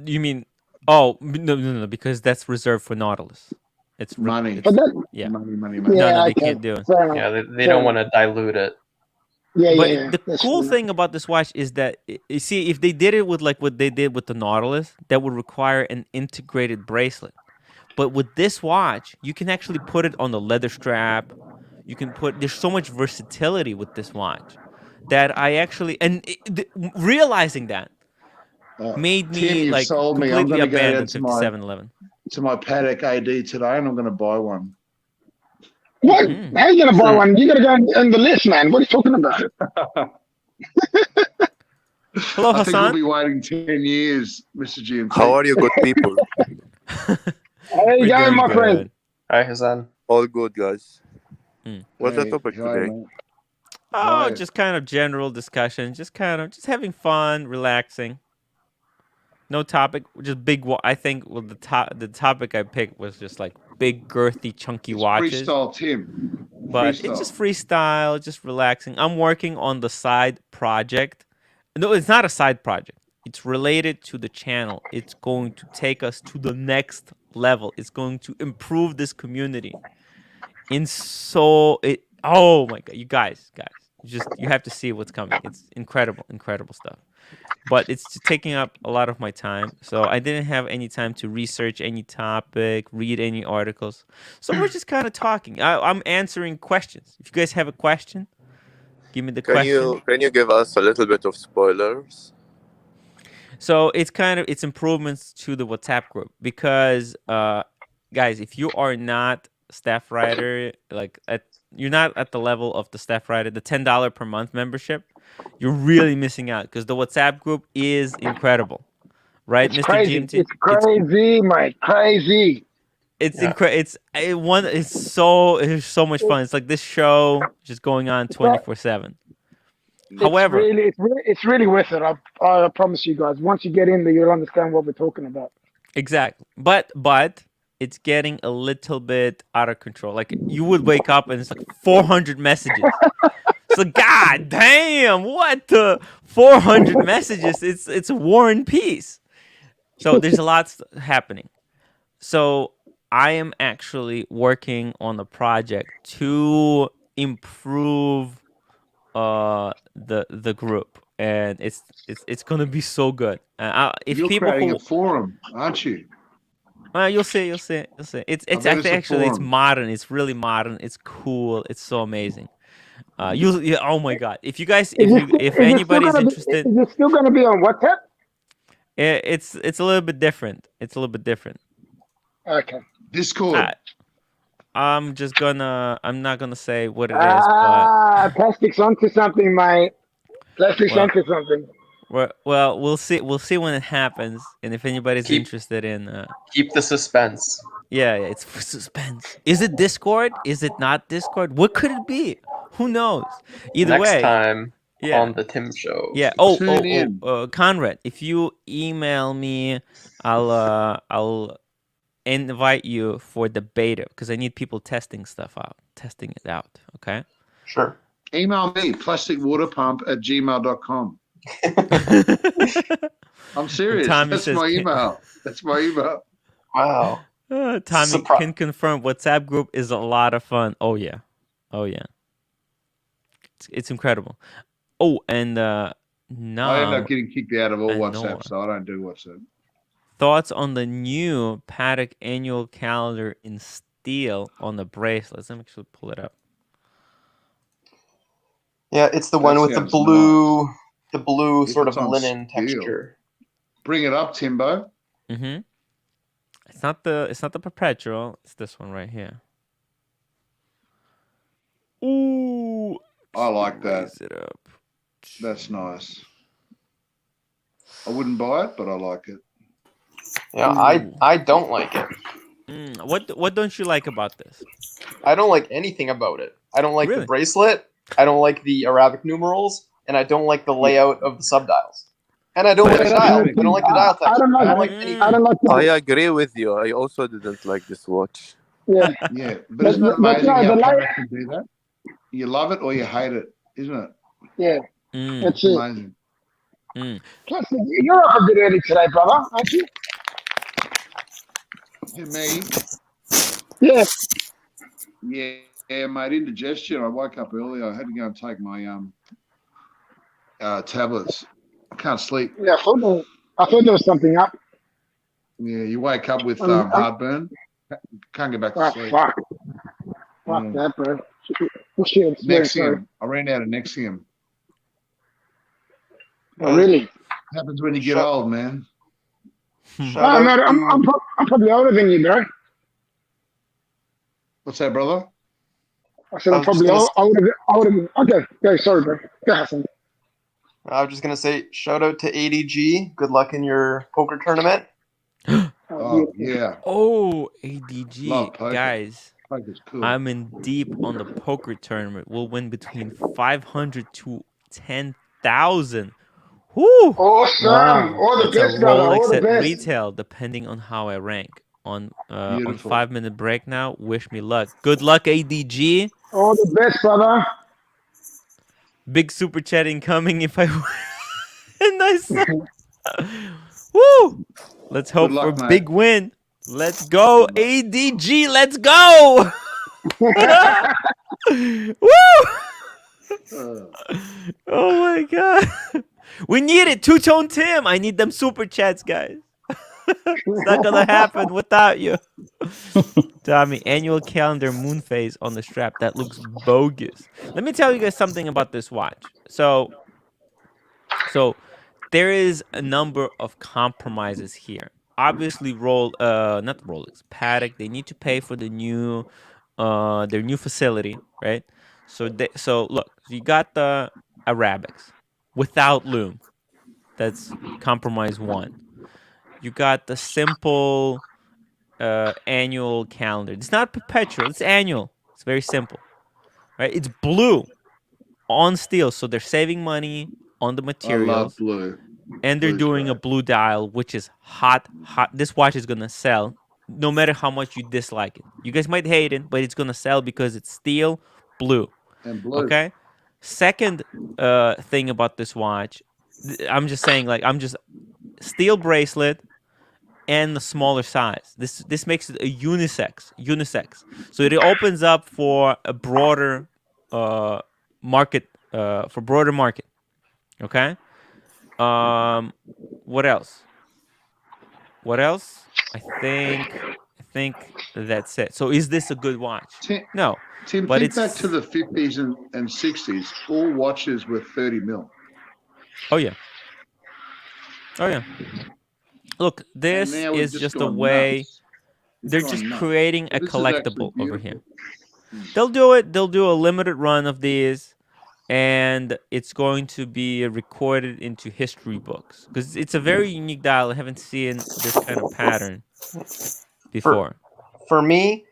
You mean? Oh no, because that's reserved for Nautilus. It's money. But money. Yeah, no, they can't do it. Yeah, they don't want to dilute it. Yeah, the cool thing about this watch is that, you see, if they did it with like what they did with the Nautilus, that would require an integrated bracelet. But with this watch, you can actually put it on the leather strap. There's so much versatility with this watch that I actually, realizing that made me like completely abandon 5711. to my Patek AD today, and I'm going to buy one. What? How are you going to buy one? You got to go on the list, man. What are you talking about? Hello, Hassan. I think we'll be waiting 10 years, Mr. GMT. How are you, good people? How you going, my friend? Hi, Hassan. All good, guys. What's the topic today? Oh, just kind of general discussion. Just having fun, relaxing. No topic, just big. I think the topic I picked was just like big, girthy, chunky watches. Freestyle, Tim. But it's just freestyle, just relaxing. I'm working on the side project. No, it's not a side project. It's related to the channel. It's going to take us to the next level. It's going to improve this community. Oh my god, you guys, you have to see what's coming. It's incredible stuff. But it's taking up a lot of my time, so I didn't have any time to research any topic, read any articles. So we're just kind of talking. I'm answering questions. If you guys have a question, give me the question. Can you give us a little bit of spoilers? So it's improvements to the WhatsApp group because, guys, if you are not staff writer, you're not at the level of the staff writer, the $10 per month membership, you're really missing out because the WhatsApp group is incredible, right, It's Mr. crazy. GMT? It's crazy, Mike. Crazy. It's incredible. It's so much fun. It's like this show just going on 24/7. However, it's really worth it. I promise you guys. Once you get in there, you'll understand what we're talking about. exactly. But it's getting a little bit out of control. Like you would wake up and it's like 400 messages. So god damn, what the 400 messages? It's a war and peace. So there's a lot happening. So I am actually working on a project to improve the group, and it's gonna be so good. If You're people creating a forum, aren't you? You'll see. It's actually it's modern. It's really modern. It's cool. It's so amazing. Oh my god! If you guys, if anybody's interested, is it still going to be on WhatsApp? It's a little bit different. Okay. Discord. I'm not gonna say what it is, but Plastic's onto something, mate. Plastic's onto something. Well, we'll see when it happens, and if anybody's interested in keep the suspense. Yeah, it's for suspense. Is it Discord? Is it not Discord? What could it be? Who knows? Either way. Next time on the Tim Show. Yeah. Conrad, if you email me, I'll invite you for the beta because I need people testing it out. Okay. Sure. Email me plasticwaterpump@gmail.com. I'm serious. That's my email. Wow. Tommy can confirm WhatsApp group is a lot of fun. Oh yeah. It's incredible. Oh, and now I end up getting kicked out of all WhatsApp, so I don't do WhatsApp. Thoughts on the new Patek annual calendar in steel on the bracelets? Let me actually pull it up. Yeah, it's the one with the blue sort of linen texture. Bring it up, Timbo. Mm-hmm. It's not the perpetual. It's this one right here. Ooh, I like that. Raise it up. That's nice. I wouldn't buy it, but I like it. Yeah, I don't like it. What don't you like about this? I don't like anything about it. I don't like the bracelet. I don't like the Arabic numerals, and I don't like the layout of the subdials. And I don't like the dial. I don't like the dial text. I don't like I agree with you. I also didn't like this watch. Yeah. Yeah, but isn't it amazing how Patek can do that? You love it or you hate it, isn't it? Yeah. That's it. Amazing. Plus, you're up a bit early today, brother, aren't you? Yeah, me? Yeah. Yeah, mate, indigestion. I woke up early. I had to go and take my tablets. I can't sleep. Yeah, I thought there was something up. Yeah, you wake up with heartburn. Can't get back to sleep. Fuck that, bro. Nexium. I ran out of Nexium. Oh, really? Happens when you get old, man. I'm probably older than you, bro. What's that, brother? I said I'm probably older than. Okay, sorry, bro. Go Hassan. I was just gonna say, shout out to ADG. Good luck in your poker tournament. Oh yeah. Oh, ADG, guys. Cool. I'm in deep on the poker tournament. We'll win between 500 to 10,000. Woo! Awesome! Wow. All the best, brother. All the best. Retail, depending on how I rank. On 5-minute break now. Wish me luck. Good luck, ADG. All the best, brother. Big super chat incoming if I win. Nice. Woo! Let's hope for a big win. Let's go, ADG. Let's go. Woo! Oh my god. We need it. Two-tone Tim. I need them super chats, guys. It's not gonna happen without you. Tommy, annual calendar moon phase on the strap. That looks bogus. Let me tell you guys something about this watch. So there is a number of compromises here. Obviously, not Rolex, Patek, they need to pay for the new their new facility, right? So look, you got the Arabics without loom. That's compromise 1. You got the simple annual calendar. It's not perpetual, it's annual. It's very simple. Right? It's blue on steel, so they're saving money on the materials. I love blue. And they're doing a blue dial, which is hot. This watch is gonna sell no matter how much you dislike it. You guys might hate it, but it's gonna sell because it's steel blue. And blue. Okay? Second thing about this watch, I'm just saying, steel bracelet and the smaller size. This makes it a unisex. So it opens up for a broader market, Okay? What else? I think that's it. So is this a good watch? No. Tim, but think back to the 50s and 60s. All watches were 30 mil. Oh yeah. Look, this is just a way. Nuts. They're just creating a collectible over here. They'll do it. They'll do a limited run of these, and it's going to be recorded into history books because it's a very unique dial. I haven't seen this kind of pattern before. For me,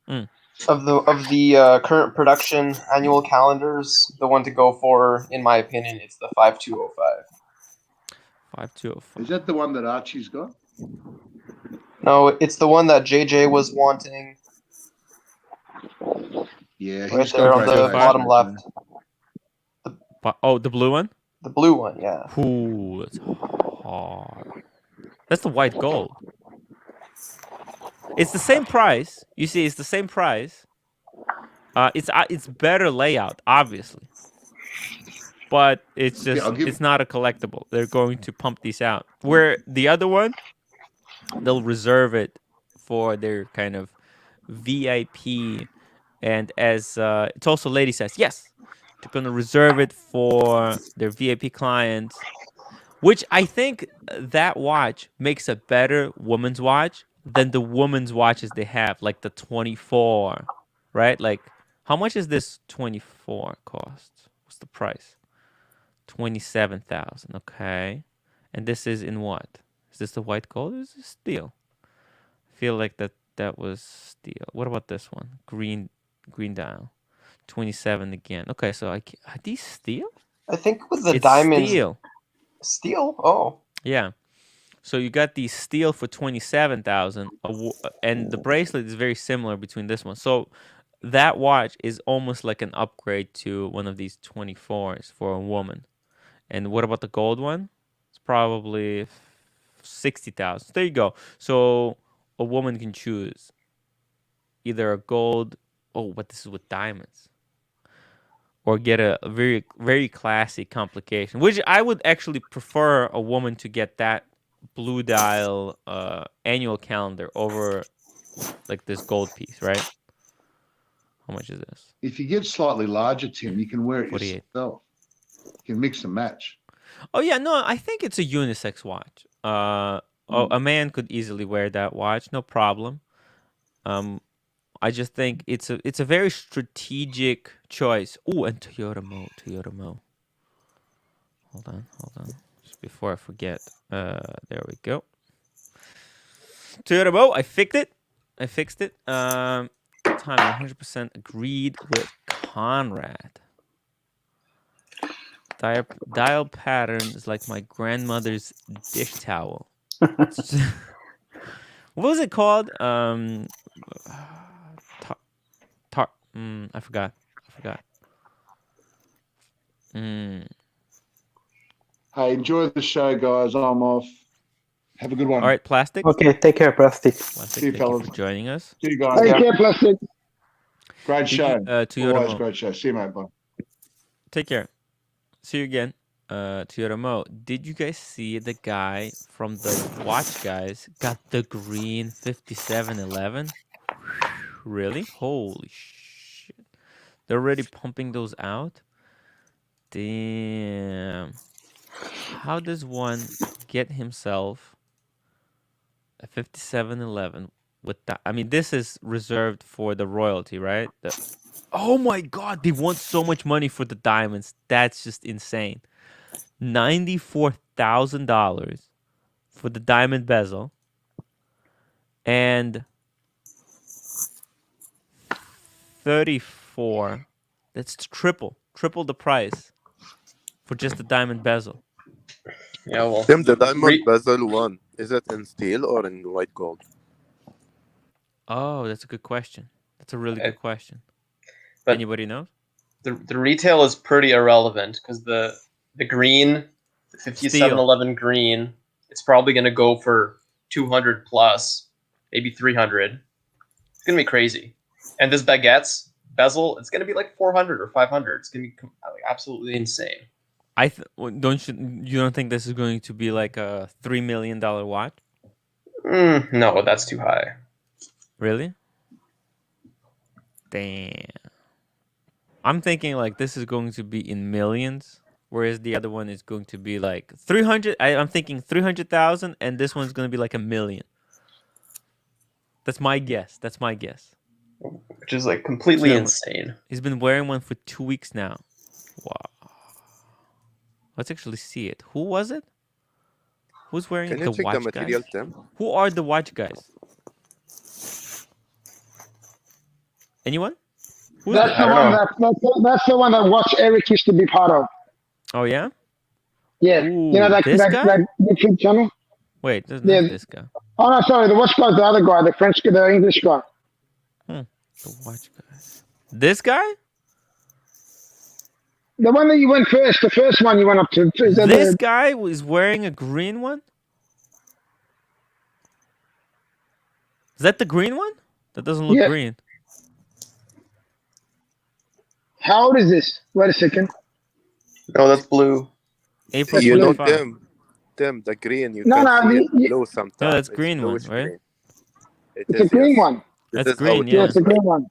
of the current production annual calendars, the one to go for, in my opinion, it's the 5205. 5205. Is that the one that Archie's got? No, it's the one that JJ was wanting. Yeah, right there on the bottom left. The blue one? The blue one, yeah. Ooh, that's hard. That's the white gold. It's the same price. You see, it's the same price. It's better layout, obviously. But it's just it's not a collectible. They're going to pump these out. Where the other one, they'll reserve it for their kind of VIP, and as it's also Lady says, yes, they're gonna reserve it for their VIP clients, which I think that watch makes a better woman's watch than the woman's watches they have, like the 24, right? Like, how much is this 24 cost? What's the price? 27,000. Okay, and this is in what? Is this the white gold or is this steel? I feel like that was steel. What about this one? Green dial. 27 again. Okay, so are these steel? I think with the diamonds. Steel? Oh. Yeah. So you got these steel for 27,000, and the bracelet is very similar between this one. So that watch is almost like an upgrade to one of these 24s for a woman. And what about the gold one? It's probably 60,000. There you go. So a woman can choose either a gold. Oh, but this is with diamonds. Or get a very, very classy complication, which I would actually prefer a woman to get that blue dial annual calendar over like this gold piece, right? How much is this? If you get slightly larger, Tim, you can wear it 48. yourself. You can mix and match. Oh yeah, no, I think it's a unisex watch. a man could easily wear that watch, no problem. I just think it's a very strategic choice. Oh, and Toyota Mo. Hold on. Just before I forget. There we go. Toyota Mo, I fixed it. Time 100% agreed with Conrad. Dial pattern is like my grandmother's dish towel. What was it called? I forgot. Hey, enjoy the show, guys. I'm off. Have a good one. All right, Plastic. Okay, take care, Plastic. See you, thank fellas. you for joining us. See you guys. Take care, Plastic. Great show. Always Mo. great show. See you, mate. Bye. Take care. See you again. Toyota Mo, did you guys see the guy from the watch guys got the green 5711? Really? Holy shit. They're already pumping those out? Damn. How does one get himself a 5711 with that? I mean, this is reserved for the royalty, right? Oh my god, they want so much money for the diamonds. That's just insane. $94,000 for the diamond bezel and 34. That's triple the price for just the diamond bezel. Yeah, well, Tim, the diamond bezel one, is it in steel or in white gold? Oh, that's a good question. That's a really good question. But anybody knows? The retail is pretty irrelevant because the green, the 5711 green, it's probably going to go for 200 plus, maybe 300. It's going to be crazy. And this baguette's bezel, it's going to be like 400 or 500. It's going to be like absolutely insane. You don't think this is going to be like a $3 million watch? No, that's too high. Really? Damn. I'm thinking like this is going to be in millions, whereas the other one is going to be like 300. I'm thinking 300,000, and this one's going to be like $1 million. That's my guess. Which is like completely insane. He's been wearing one for 2 weeks now. Wow. Let's actually see it. Who was it? Who's wearing the watch guys? Can you check the material, Tim? Who are the watch guys? Anyone? That's the one that Watch Eric used to be part of. Oh yeah? Yeah. Ooh, you know that YouTube channel? Wait, there's not this guy. Oh no, sorry, the watch guy's the other guy, the English guy. The watch guy. This guy? The one that you went first, the first one you went up to. This guy was wearing a green one? Is that the green one? That doesn't look green. How old is this? Wait a second. No, that's blue. April 25. You know, Tim, the green. You can see it blue sometimes. No, that's green one, right? Green. It's a green one. That's green, yeah. It's a green one.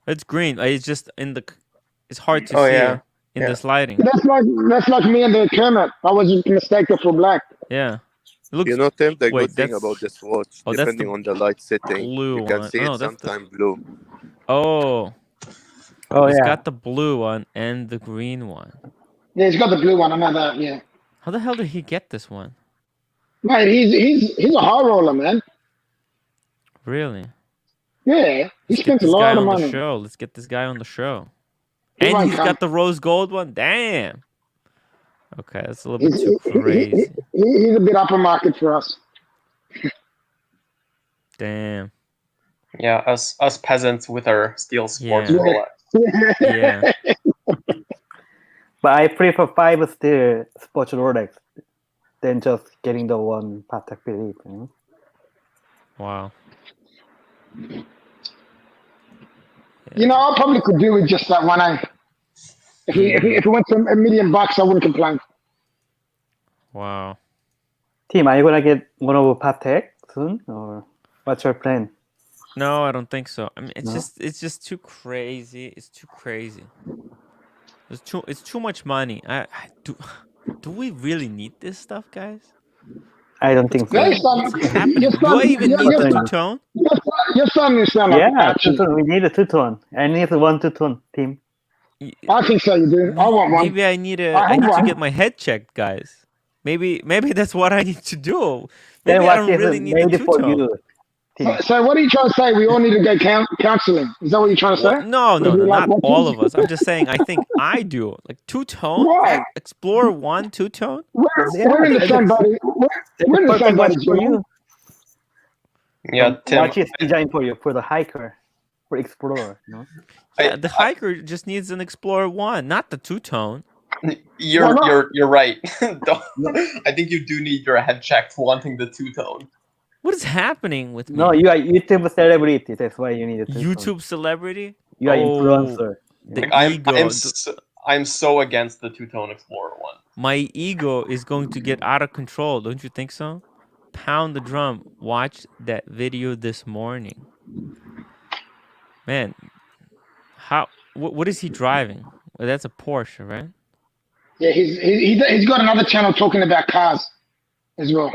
It's green. It's just in the. It's hard to see in the sliding. That's like me and the Kermit. I was mistaken for black. Yeah. Looks, you know, Tim, the good thing about this watch, depending on the light setting, blue you can see it sometimes blue. He's got the blue one and the green one. Yeah, he's got the blue one. I know that. Yeah. How the hell did he get this one? Mate, he's a high roller, man. Really? Yeah, he spends a lot of money. Let's get this guy on the show. And he's got the rose gold one. Damn. Okay, that's a little bit too crazy. He's a bit upper market for us. Damn. Yeah, us peasants with our steel sports Rolex. Yeah. But I prefer 5 steel sports Rolex than just getting the one Patek Philippe. You know? Wow. You know, I probably could do with just that one. If it went to $1 million, I wouldn't complain. Wow. Tim, are you gonna get one of Patek soon, or what's your plan? No, I don't think so. I mean, it's just too crazy. It's too crazy. It's too much money. Do we really need this stuff, guys? I don't think so. What's happening? Do I even need the two-tone? Your son is sound like two-tone. We need a two-tone. I need one two-tone, Tim. I think so. You do. I want one. Maybe I need to get my head checked, guys. Maybe that's what I need to do. Maybe I don't really need the two-tone. So what are you trying to say? We all need to go counseling. Is that what you're trying to say? No, not all of us. I'm just saying I think I do. Like two-tone? Why? Explorer 1 two-tone? We're in the same body. We're in the same body for you. Yeah, Tim. Watch is designed for you, for the hiker, for explorer. No? Yeah, the hiker just needs an Explorer 1, not the two-tone. You're right. I think you do need your head checked wanting the two-tone. What is happening with me? No, you are YouTube celebrity. That's why you need a two-tone. YouTube celebrity? You are influencer. I'm so against the two-tone Explorer 1. My ego is going to get out of control. Don't you think so? Pound the drum. Watch that video this morning. Man, what is he driving? Well, that's a Porsche, right? Yeah, he's got another channel talking about cars as well,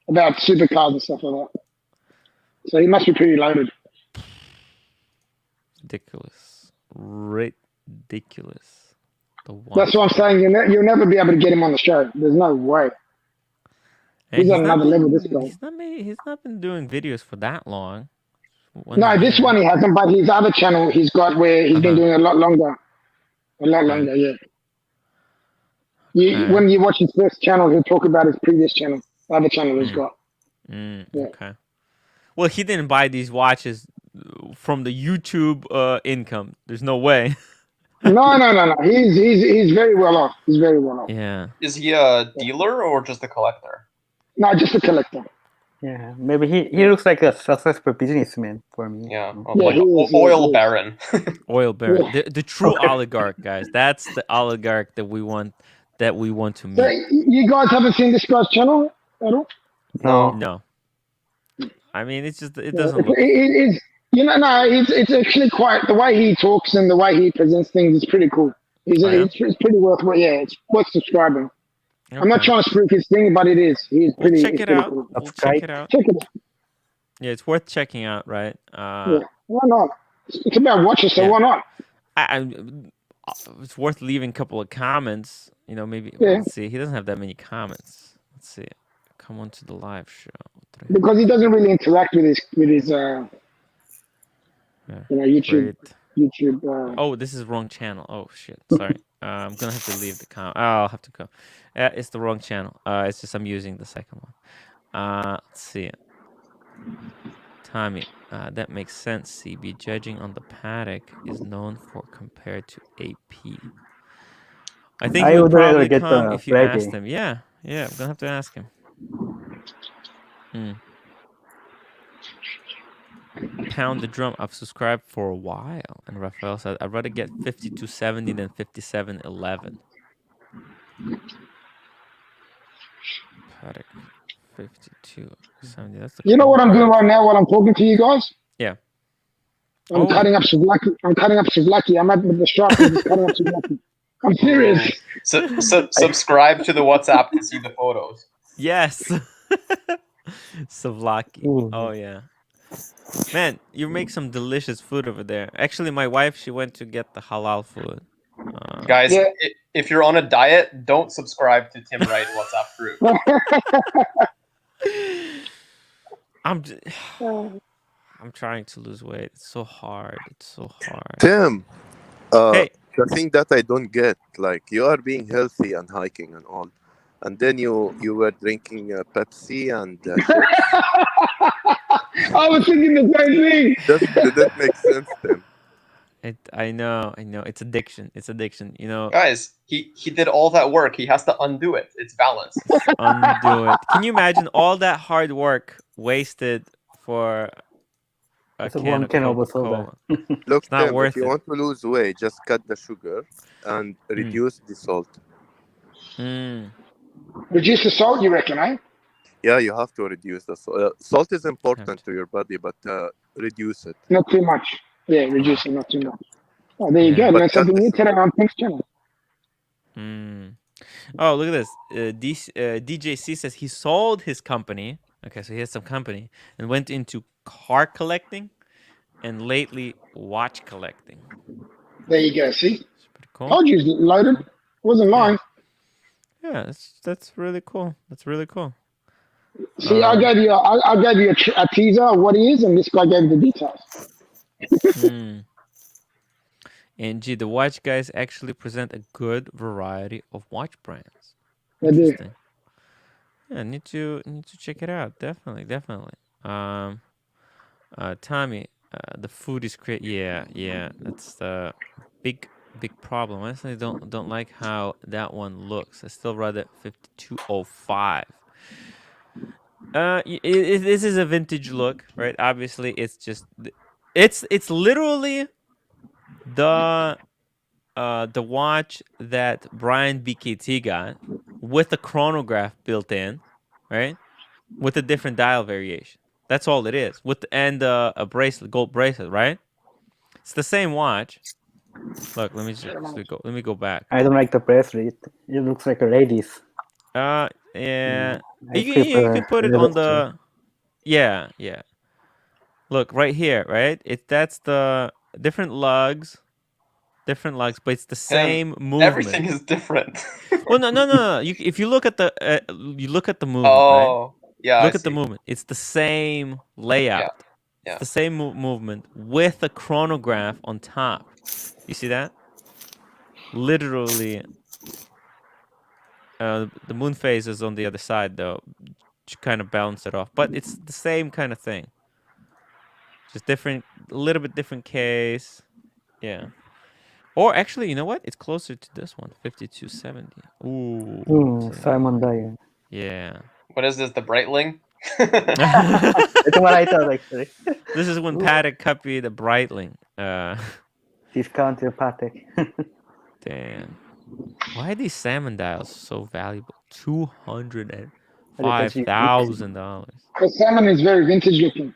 about supercars and stuff like that. So he must be pretty loaded. Ridiculous. That's what I'm saying. You'll never be able to get him on the show. There's no way. He's on another level. This guy. He's not been doing videos for that long. No, this one he hasn't. But his other channel he's got where he's been doing a lot longer. Yeah. When you watch his first channel, he'll talk about his previous channel, the other channel he's got. Yeah. Okay. Well, he didn't buy these watches from the YouTube income. There's no way. No. He's very well off. He's very well off. Yeah. Is he a dealer or just a collector? No, just a collector. Yeah, maybe he looks like a successful businessman for me. Yeah, like oil baron. Oil baron, the true oligarch, guys. That's the oligarch that we want to meet. So you guys haven't seen this guy's channel at all? No. I mean, it doesn't look. It's it's actually quite, the way he talks and the way he presents things is pretty cool. It's pretty worth. Yeah, it's worth subscribing. Okay. I'm not trying to spruik his thing, but it is. We'll check it out. Cool. We'll check it out. Check it out. Yeah, it's worth checking out, right? Yeah, why not? It's about watches, so why not? It's worth leaving a couple of comments. Maybe. Let's see. He doesn't have that many comments. Let's see. Come on to the live show. Because he doesn't really interact with his YouTube. Great. YouTube. Oh, this is wrong channel. Oh shit. Sorry. I'm gonna have to leave the comment. I'll have to go. It's the wrong channel. It's just I'm using the second one. Let's see. Tommy, that makes sense. CB judging on the Patek is known for compared to AP. I think he would probably come if you asked him. Yeah. I'm gonna have to ask him. Pound the drum. I've subscribed for a while, and Raphael said I'd rather get 5270 than 5711. Patek 5270. That's the. You know what I'm doing right now while I'm talking to you guys? Yeah. I'm cutting up souvlaki. I'm at the shop and just cutting up souvlaki. I'm serious. So subscribe to the WhatsApp to see the photos. Yes. Souvlaki. Oh yeah. Man, you make some delicious food over there. Actually, my wife, she went to get the halal food. Guys, if you're on a diet, don't subscribe to timwrite WhatsApp group. I'm trying to lose weight. It's so hard. Tim, hey. The thing that I don't get, like, you are being healthy and hiking and all, and then you were drinking Pepsi and I was thinking the same thing. That makes sense, Tim. I know. It's addiction. Guys, he did all that work. He has to undo it. It's balance. Undo it. Can you imagine all that hard work wasted for a can of Coca-Cola? Look, it's not Tim, worth if you want to lose weight, just cut the sugar and reduce the salt. Reduce the salt, you reckon, eh? Yeah, you have to reduce the salt. Salt is important to your body, but reduce it. Not too much. Yeah, reduce it, not too much. Oh, there you go. Learn something new today on Pink's channel. Oh, look at this. DJC says he sold his company. Okay, so he has some company and went into car collecting and lately watch collecting. There you go. See, it's pretty cool. Told you it's loaded. It wasn't mine. Yeah, that's really cool. That's really cool. See, I gave you a teaser of what he is, and this guy gave the details. And gee, the watch guys actually present a good variety of watch brands. They do. Yeah, need to check it out. Definitely. Tommy, the food is great. Yeah, that's the big problem. I honestly don't like how that one looks. I still rather 5205. This is a vintage look, right? Obviously, it's just it's literally the watch that Brian BKT got with a chronograph built in, right? With a different dial variation. That's all it is. And a bracelet, gold bracelet, right? It's the same watch. Look, let me go back. I don't like the bracelet. It looks like a lady's. Yeah. You can put it on the. Yeah. Look right here, right? That's the different lugs, but it's the same movement. Everything is different. Well, no. If you look at the movement, right? Yeah. Look at the movement. It's the same layout. Yeah. It's the same movement with a chronograph on top. You see that? Literally, the moon phase is on the other side, though, to kind of balance it off. But it's the same kind of thing. Just different, a little bit different case. Yeah. Or actually, you know what? It's closer to this one, 5270. Ooh. Simon Dyer. Yeah. What is this? The Breitling? That's what I thought, actually. This is when Patek copied the Breitling. Discounted Patek. Damn. Why are these salmon dials so valuable? $205,000. Because salmon is very vintage looking.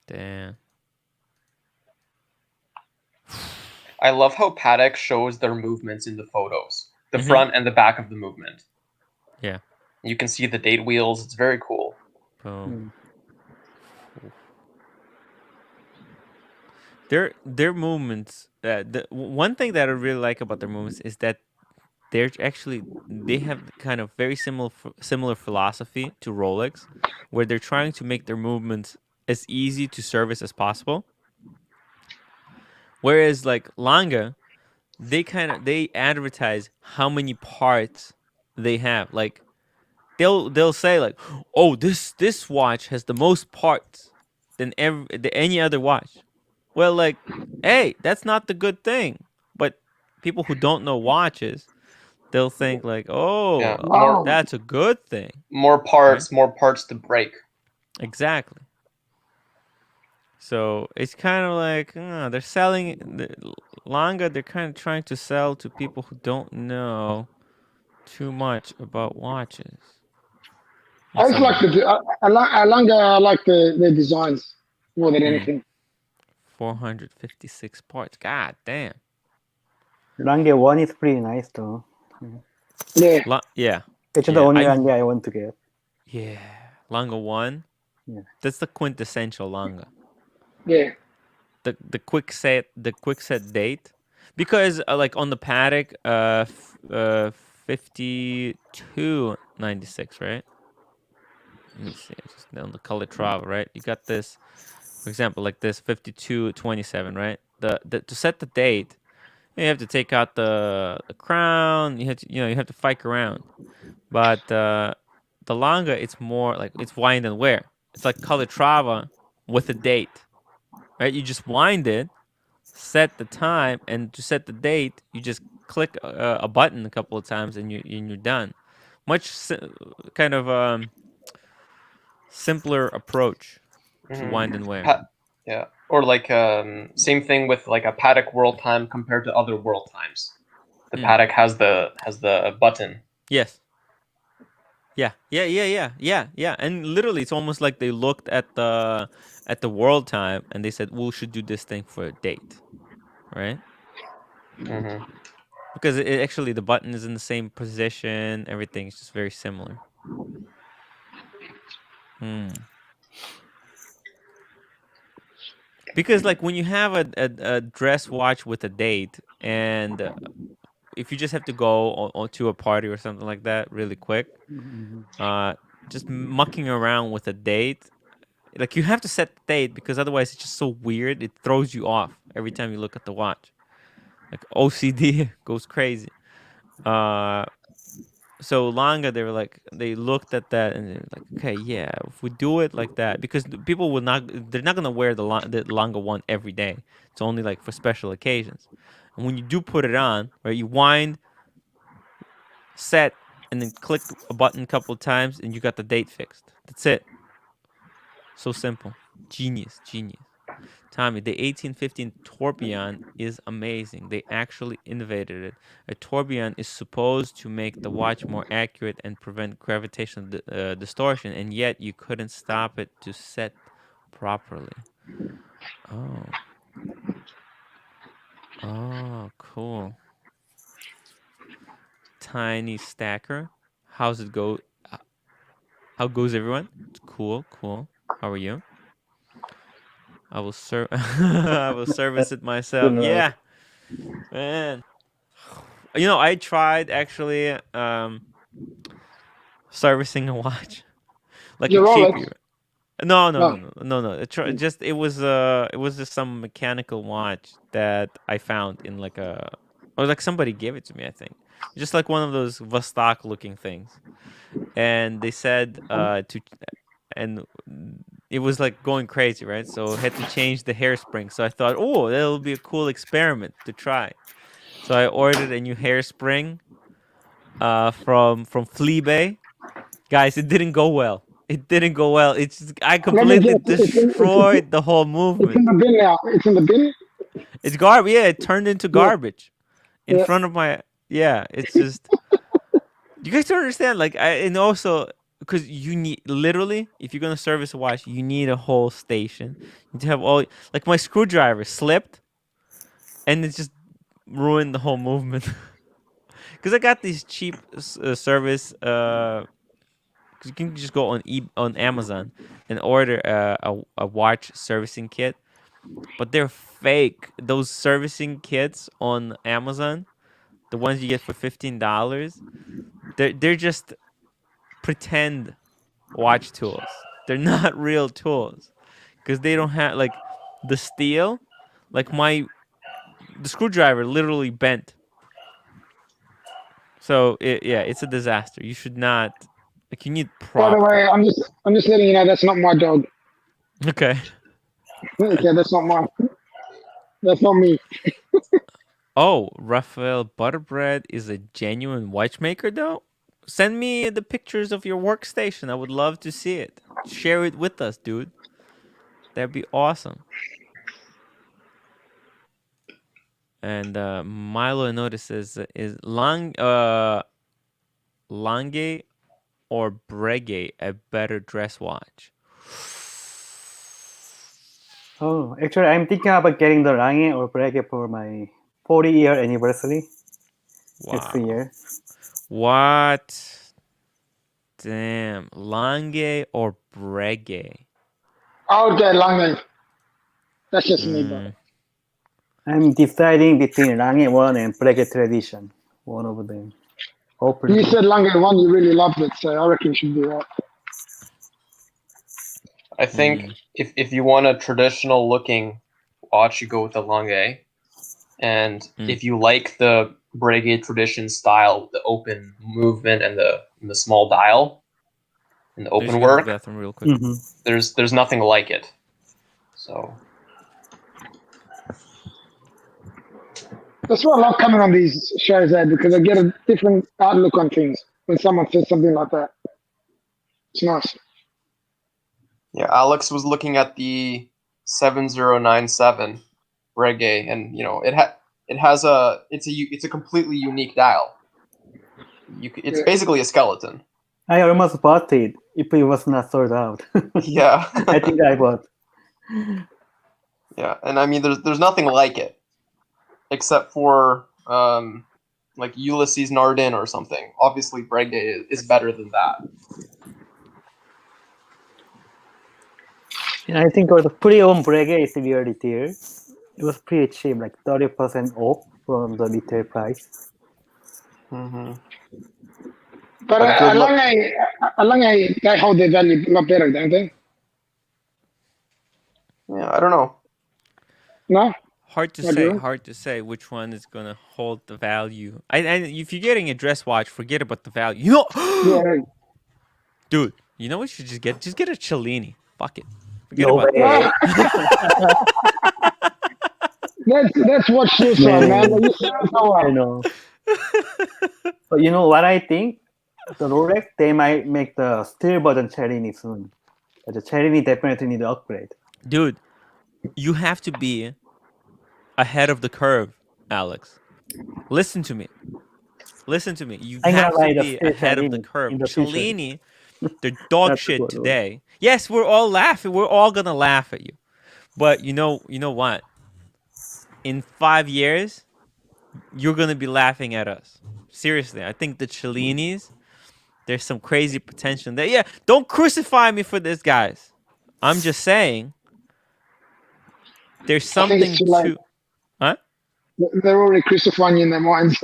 Damn. I love how Patek shows their movements in the photos. The front and the back of the movement. Yeah. You can see the date wheels. It's very cool. Boom. Their movements. The one thing that I really like about their movements is that they have kind of very similar philosophy to Rolex, where they're trying to make their movements as easy to service as possible. Whereas like Lange, they advertise how many parts they have. Like they'll say like, oh, this watch has the most parts than any other watch. Well, like, hey, that's not the good thing. But people who don't know watches, they'll think like, oh, that's a good thing. More parts, right? More parts to break. Exactly. So it's kind of like they're selling Lange. They're kind of trying to sell to people who don't know too much about watches. I just like I like the designs more than anything. 456 parts. God damn. Lange 1 is pretty nice though. Yeah. Yeah. It's the only Lange I want to get. Yeah. Lange 1. Yeah. That's the quintessential Lange. Yeah. The quick set date, because like on the Patek 5296, right? Let me see, just on the Calatrava, right? You got this, for example, like this 5227, right? The to set the date, you have to take out the crown. You have to fike around, but the Lange, it's more like it's wind and wear. It's like Calatrava with a date. Right, you just wind it, set the time, and to set the date, you just click a button a couple of times, and you're done. Much kind of simpler approach to wind and wear. Yeah, or like same thing with like a Patek World Time compared to other World Times. The Patek has the button. Yes. Yeah. And literally, it's almost like they looked at the world time and they said, "We should do this thing for a date," right? Mm-hmm. Because it actually the button is in the same position. Everything's just very similar. Because like when you have a dress watch with a date, and if you just have to go to a party or something like that really quick, just mucking around with a date, like you have to set the date because otherwise it's just so weird. It throws you off every time you look at the watch. Like OCD goes crazy. So Langa, they looked at that and they're like, okay, yeah, if we do it like that, because people they're not gonna wear the Langa one every day. It's only like for special occasions. And when you do put it on, right, you wind, set, and then click a button a couple of times, and you got the date fixed. That's it. So simple. Genius. Tommy, the 1815 tourbillon is amazing. They actually innovated it. A tourbillon is supposed to make the watch more accurate and prevent gravitational distortion, and yet you couldn't stop it to set properly. Oh, cool. Tiny stacker. How's it go? How goes everyone? It's cool. How are you? I will I will service it myself. Yeah, man. I tried actually servicing a watch, like a Your cheap. Rolex? No. No. It was just some mechanical watch that I found in or like somebody gave it to me. I think just like one of those Vostok looking things, and they said and it was like going crazy, right? So I had to change the hairspring. So I thought, oh, that'll be a cool experiment to try. So I ordered a new hairspring from Fleabay. Guys, it didn't go well. I Let me completely guess. destroyed the whole It's in movement. the bin now. It's in the bin? It's garbage. Yeah, it turned into garbage in Yeah. front of my. Yeah, it's just. You guys don't understand. And also because you need literally, if you're gonna service a watch, you need a whole station. You need to have all like my screwdriver slipped, and it just ruined the whole movement. Because I got these cheap service. Because you can just go on Amazon and order a watch servicing kit, but they're fake. Those servicing kits on Amazon, the ones you get for $15, they're just pretend watch tools. They're not real tools because they don't have like the steel. Like the screwdriver literally bent. So it's a disaster. You should not. Like you need By the proper. way, I'm just letting you know that's not my dog. Okay. Okay, that's not mine. That's not me. Oh, Raphael Butterbread is a genuine watchmaker, though? Send me the pictures of your workstation. I would love to see it. Share it with us, dude. That'd be awesome. And Milo notices is Lange or Breguet a better dress watch? Oh, actually, I'm thinking about getting the Lange or Breguet for my 40-year anniversary. Next year. What? Damn, Lange or Breguet? I would get Lange. That's just me, bro. I'm deciding between Lange 1 and Breguet Tradition. One of them. Hopefully. You said Lange 1, you really loved it, so I reckon you should do that. I think if you want a traditional looking watch, you go with the Lange. And if you like the Breguet tradition style, the open movement and the small dial and the open work, bathroom real quick. There's nothing like it. So that's why I love coming on these shows, Ed, because I get a different outlook on things when someone says something like that. It's nice. Yeah, Alex was looking at the 7097 Breguet, and it's a completely unique dial. It's basically a skeleton. I almost bought it if it was not sold out. Yeah. I think I bought. Yeah, and I mean, there's nothing like it, except for like Ulysses Nardin or something. Obviously, Breguet is better than that. And I think the pre-owned Breguet is really dear. It was pretty cheap, like 30% off from the retail price. Mm-hmm. But along they hold their value a lot better, don't they? Yeah, I don't know. No. Hard to say which one is gonna hold the value. And if you're getting a dress watch, forget about the value. You know, Yeah. dude. You know what you should just get? Just get a Cellini. Fuck it. Forget No about way. That's what suicide, man. You I know. But you know what I think? The Rolex, they might make the steel version Cellini soon. But the Cellini definitely need to upgrade. Dude, you have to be ahead of the curve, Alex. Listen to me. You have to be ahead of the curve. Cellini, they're dog shit today. Yes, we're all laughing. We're all gonna laugh at you. But you know what? In 5 years, you're gonna be laughing at us. Seriously, I think the Cellinis, there's some crazy potential there. Yeah, don't crucify me for this, guys. I'm just saying there's something to. Huh? They're already crucifying you in their minds.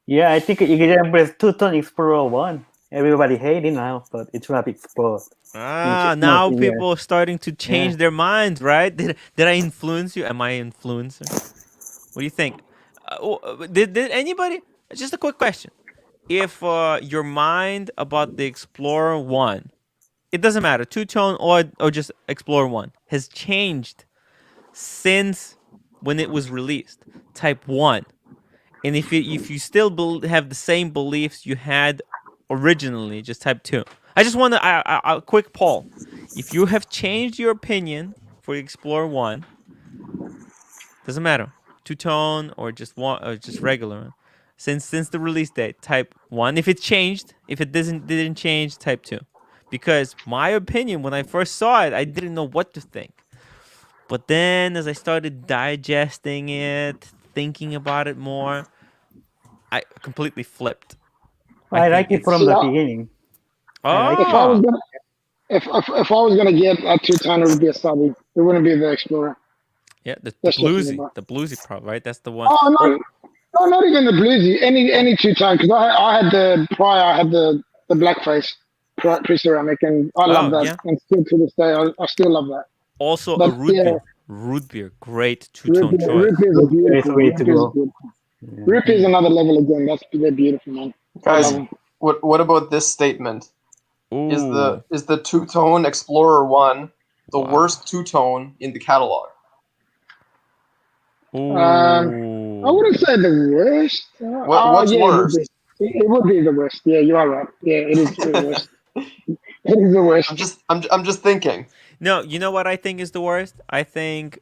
Yeah, I think example is Two-Tone Explorer 1. Everybody hate it now, but it's gonna be exposed. Now people are starting to change their minds, right? Did I influence you? Am I an influencer? What do you think? Did anybody? Just a quick question. If your mind about the Explorer 1, it doesn't matter, two-tone or just Explorer 1, has changed since when it was released, Type 1, and if you still have the same beliefs you had originally, just Type 2. I just want a quick poll. If you have changed your opinion for Explorer 1, doesn't matter, two-tone or just one or just regular, since the release date, Type 1. If it changed, if it didn't change, Type 2. Because my opinion, when I first saw it, I didn't know what to think. But then as I started digesting it, thinking about it more, I completely flipped. I like it from the beginning. Oh. If I was gonna get a two-tone, it would be a study. It wouldn't be the Explorer. Yeah, the bluesy Pro, right? That's the one. Oh no, no, not even the bluesy. Any two-tone, because I had the blackface pre-ceramic, and I love that. Yeah. And still to this day, I still love that. Also, but, root beer, great two-tone choice. Root beer is beautiful. Root beer is another level again. They're beautiful, man. Guys, what about this statement? Ooh. Is the two-tone Explorer 1 the worst two-tone in the catalog? I wouldn't say the worst. What's worse? It would be the worst. Yeah, you are right. Yeah, it is the worst. It is the worst. I'm just thinking. No, you know what I think is the worst? I think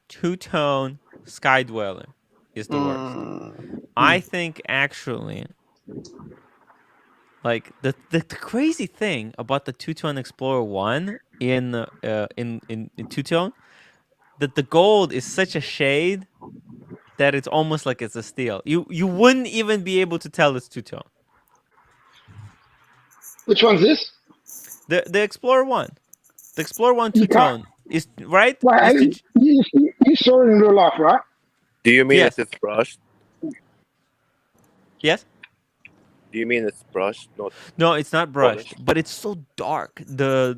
two-tone Sky Dweller is the worst. I think actually, like the crazy thing about the two-tone Explorer 1 in two-tone, that the gold is such a shade that it's almost like it's a steal. You wouldn't even be able to tell it's two-tone. Which one's this? The Explorer 1. The Explorer 1 two-tone is right. Well, you saw it in real life, right? Do you mean it's brushed? Yes. Do you mean it's brushed? No, it's not brushed, but it's so dark. The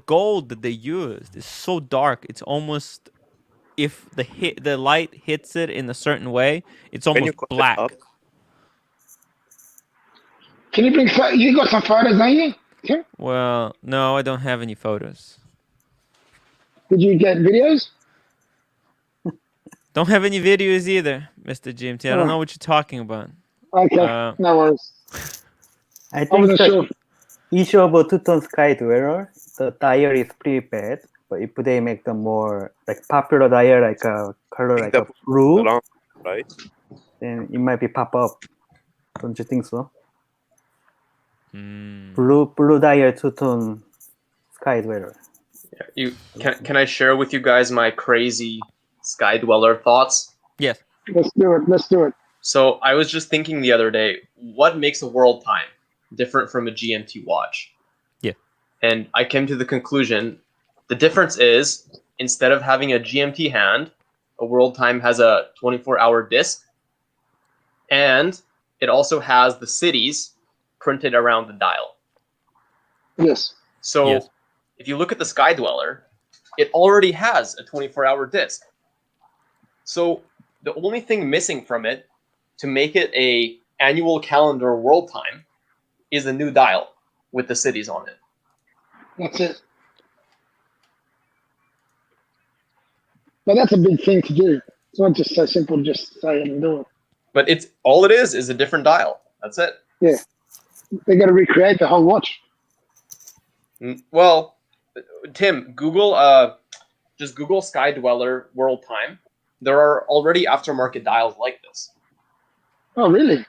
gold that they used is so dark. It's almost, if the light hits it in a certain way, it's almost black. Can you bring? You got some photos, don't you? Yeah. Well, no, I don't have any photos. Did you get videos? Don't have any videos either, Mr. GMT. I don't know what you're talking about. Okay, no worries. I think the issue about two-tone Sky Dweller, the dial is pretty bad. But if they make the more like popular dial, like a color like a blue, right? then it might be pop up. Don't you think so? Blue dial two-tone sky dweller. Yeah, can I share with you guys my crazy sky dweller thoughts? Yes. Let's do it. So I was just thinking the other day, what makes a world time different from a GMT watch? Yeah. And I came to the conclusion, the difference is, instead of having a GMT hand, a world time has a 24-hour disc, and it also has the cities printed around the dial. Yes. So if you look at the Sky Dweller, it already has a 24-hour disc. So the only thing missing from it to make it a annual calendar world time is a new dial with the cities on it. That's it. But that's a big thing to do. It's not just so simple to just say it and do it. But it's all it is a different dial. That's it. Yeah. They got to recreate the whole watch. Well, Tim, just Google Sky Dweller World Time. There are already aftermarket dials like this. Oh, really?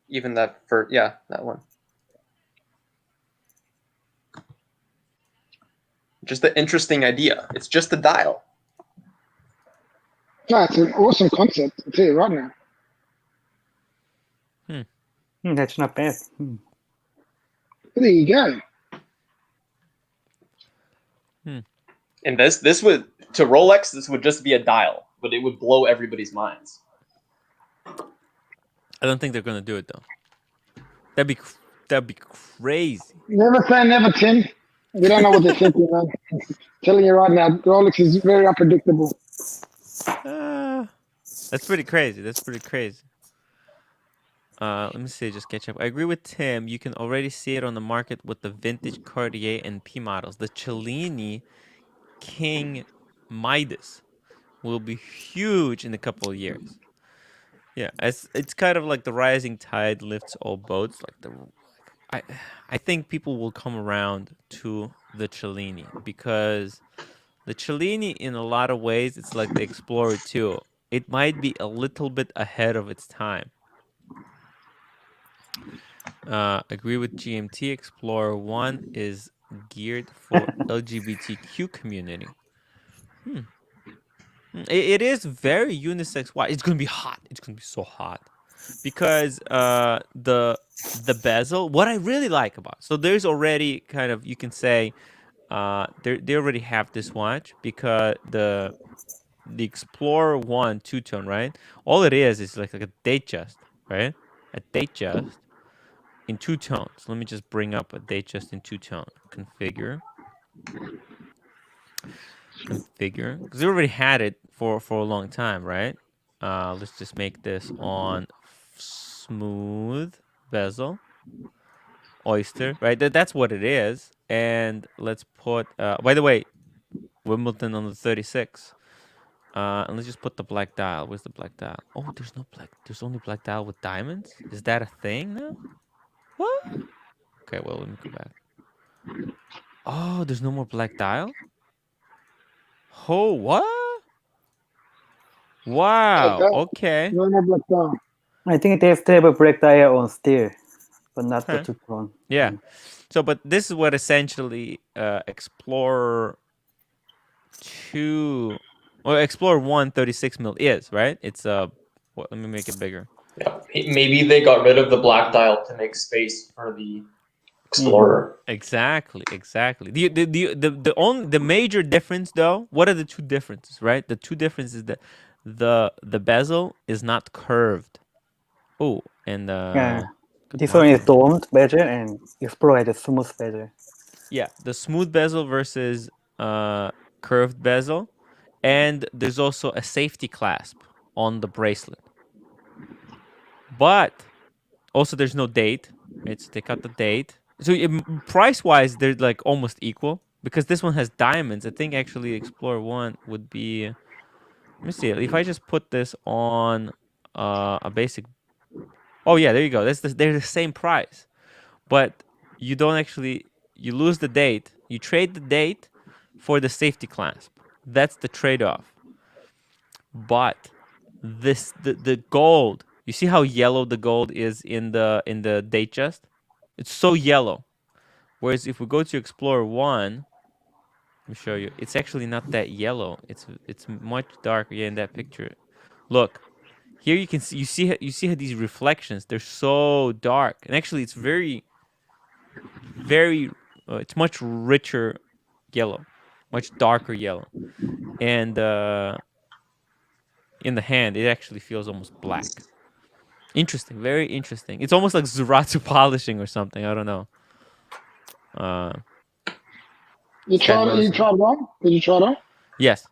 Even that that one. Just an interesting idea. It's just a dial. No, it's an awesome concept. I'll tell you right now. That's not bad. There you go. And this would, to Rolex, this would just be a dial, but it would blow everybody's minds. I don't think they're gonna do it though. That'd be crazy. Never say never, Tim. We don't know what they're thinking, man. Telling you right now, Rolex is very unpredictable. That's pretty crazy. Let me see, just catch up. I agree with Tim. You can already see it on the market with the vintage Cartier and P models. The Cellini King Midas will be huge in a couple of years. Yeah, it's kind of like the rising tide lifts all boats. I think people will come around to the Cellini because the Cellini, in a lot of ways, it's like the Explorer 2. It might be a little bit ahead of its time. Agree with GMT. Explorer 1 is geared for LGBTQ community. It is very unisex. Why? It's gonna be hot. It's gonna be so hot because the bezel. What I really like about, so there's already kind of, you can say they already have this watch because the Explorer 1 two-tone, right? All it is like a Datejust, right? A Datejust in two tones. Let me just bring up a Datejust in two-tone. Configure, because they already had it for a long time, right? Let's just make this on smooth bezel, oyster, right? That's what it is. And let's put, by the way, Wimbledon on the 36. And let's just put the black dial. Where's the black dial? Oh, there's no black. There's only black dial with diamonds. Is that a thing now? What? Okay, well, let me go back. Oh, there's no more black dial? Oh, what? Wow. Okay. No more black dial. I think they still have a black dial on steel, but not the two-tone. Yeah. So, but this is what essentially Explorer 2, or Explorer 1 36 mil is, right? It's let me make it bigger. Yeah, maybe they got rid of the black dial to make space for the Explorer. Exactly. The major difference, though, what are the two differences, right? The two differences that the bezel is not curved. Oh, and this one is domed bezel and Explorer has a smooth bezel. Yeah, the smooth bezel versus curved bezel, and there's also a safety clasp on the bracelet. But also there's no date, right? So they cut the date. So price-wise, they're like almost equal because this one has diamonds. I think actually Explorer 1 would be. Let me see. If I just put this on a basic. Oh yeah, there you go. They're the same price, but you don't actually. You lose the date. You trade the date, for the safety clasp. That's the trade-off. But the gold, you see how yellow the gold is in the date chest? It's so yellow. Whereas if we go to Explorer 1, let me show you. It's actually not that yellow. It's much darker. Yeah, in that picture. Look. Here you can see you see how these reflections, they're so dark. And actually it's very it's much richer yellow, much darker yellow. And in the hand, it actually feels almost black. Interesting, very interesting. It's almost like Zuratsu polishing or something. I don't know. You tried one? Did you try that? Yes.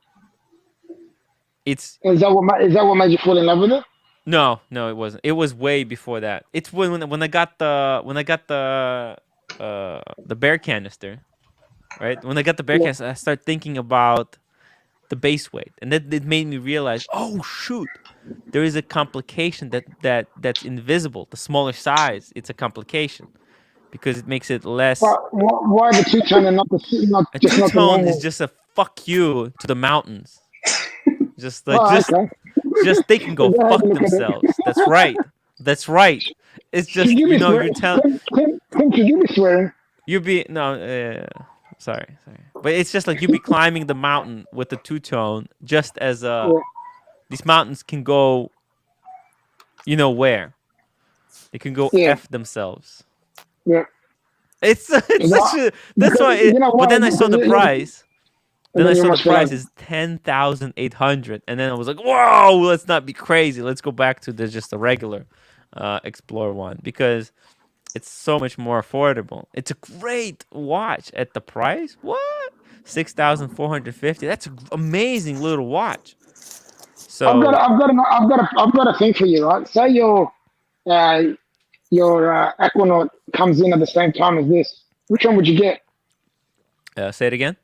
Is that what made you fall in love with it? No, it wasn't. It was way before that. It's when I got the bear canister, right? When I got the bear canister, I started thinking about the base weight, and that it made me realize, oh shoot, there is a complication that's invisible. The smaller size, it's a complication because it makes it less. Why the two-tone and not a two-tone is just a fuck you to the mountains. Just they can go fuck themselves. That's right. That's right. It's just you're telling. Tim, could you be swearing? Sorry. But it's just like you be climbing the mountain with the two-tone, just as these mountains can go. You know where? They can go f themselves. Yeah. It's such a. That's why. But then I saw the price. Then I saw the price is 10,800, and then I was like, "Whoa, let's not be crazy. Let's go back to just the regular Explorer 1 because it's so much more affordable. It's a great watch at the price. What? 6,450. That's an amazing little watch. So I've got a thing for you, right? Say your Aquanaut comes in at the same time as this. Which one would you get? Say it again.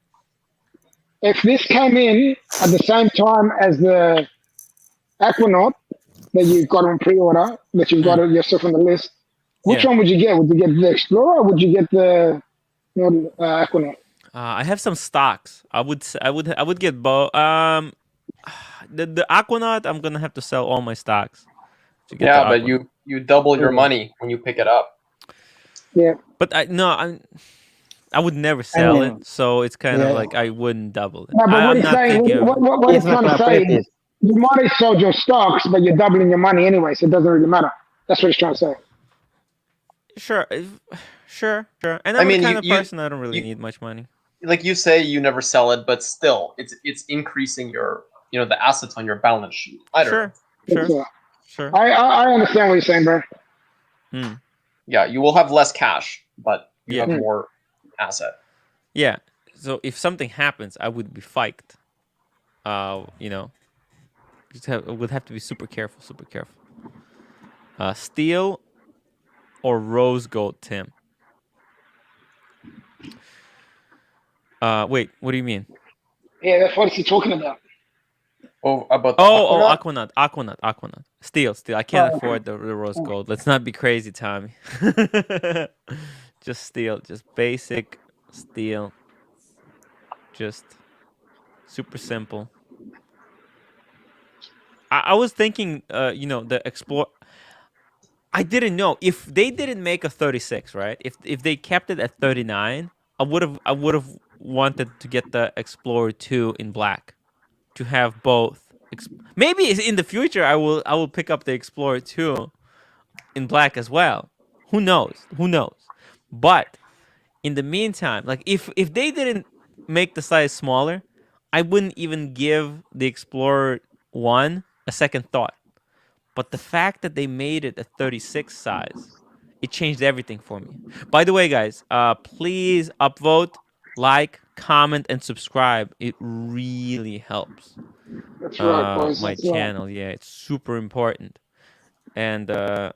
If this came in at the same time as the Aquanaut that you've got on pre-order, that you've got yourself on the list, which one would you get? Would you get the Explorer or would you get the Aquanaut? I have some stocks. I would get both. The Aquanaut, I'm gonna have to sell all my stocks. But you double your money when you pick it up. Yeah. But I would never sell it, so it's kind of like I wouldn't double it. No, but what he's trying to say is you might have sold your stocks, but you're doubling your money anyway, so it doesn't really matter. That's what he's trying to say. Sure. And I'm the kind of person I don't really need much money. Like you say, you never sell it, but still, it's increasing your the assets on your balance sheet. Sure. I understand what you're saying, bro. Yeah, you will have less cash, but you have more asset. Yeah. So if something happens, I would be fiked. Would have to be super careful. Steel or rose gold, Tim? Wait, what do you mean? Yeah, that's what he's talking about. Aquanaut. Steel. I can't afford the rose gold. Let's not be crazy, Tommy. Just steel. Just basic steel. Just super simple. I was thinking, the Explorer. I didn't know if they didn't make a 36, right? If they kept it at 39, I would have wanted to get the Explorer 2 in black, to have both. Maybe in the future I will pick up the Explorer 2 in black as well. Who knows? But in the meantime, like if they didn't make the size smaller, I wouldn't even give the Explorer 1 a second thought. But the fact that they made it a 36 size, it changed everything for me. By the way, guys, please upvote, like, comment, and subscribe. It really helps. That's right, boys. My channel. Right. Yeah, it's super important. And if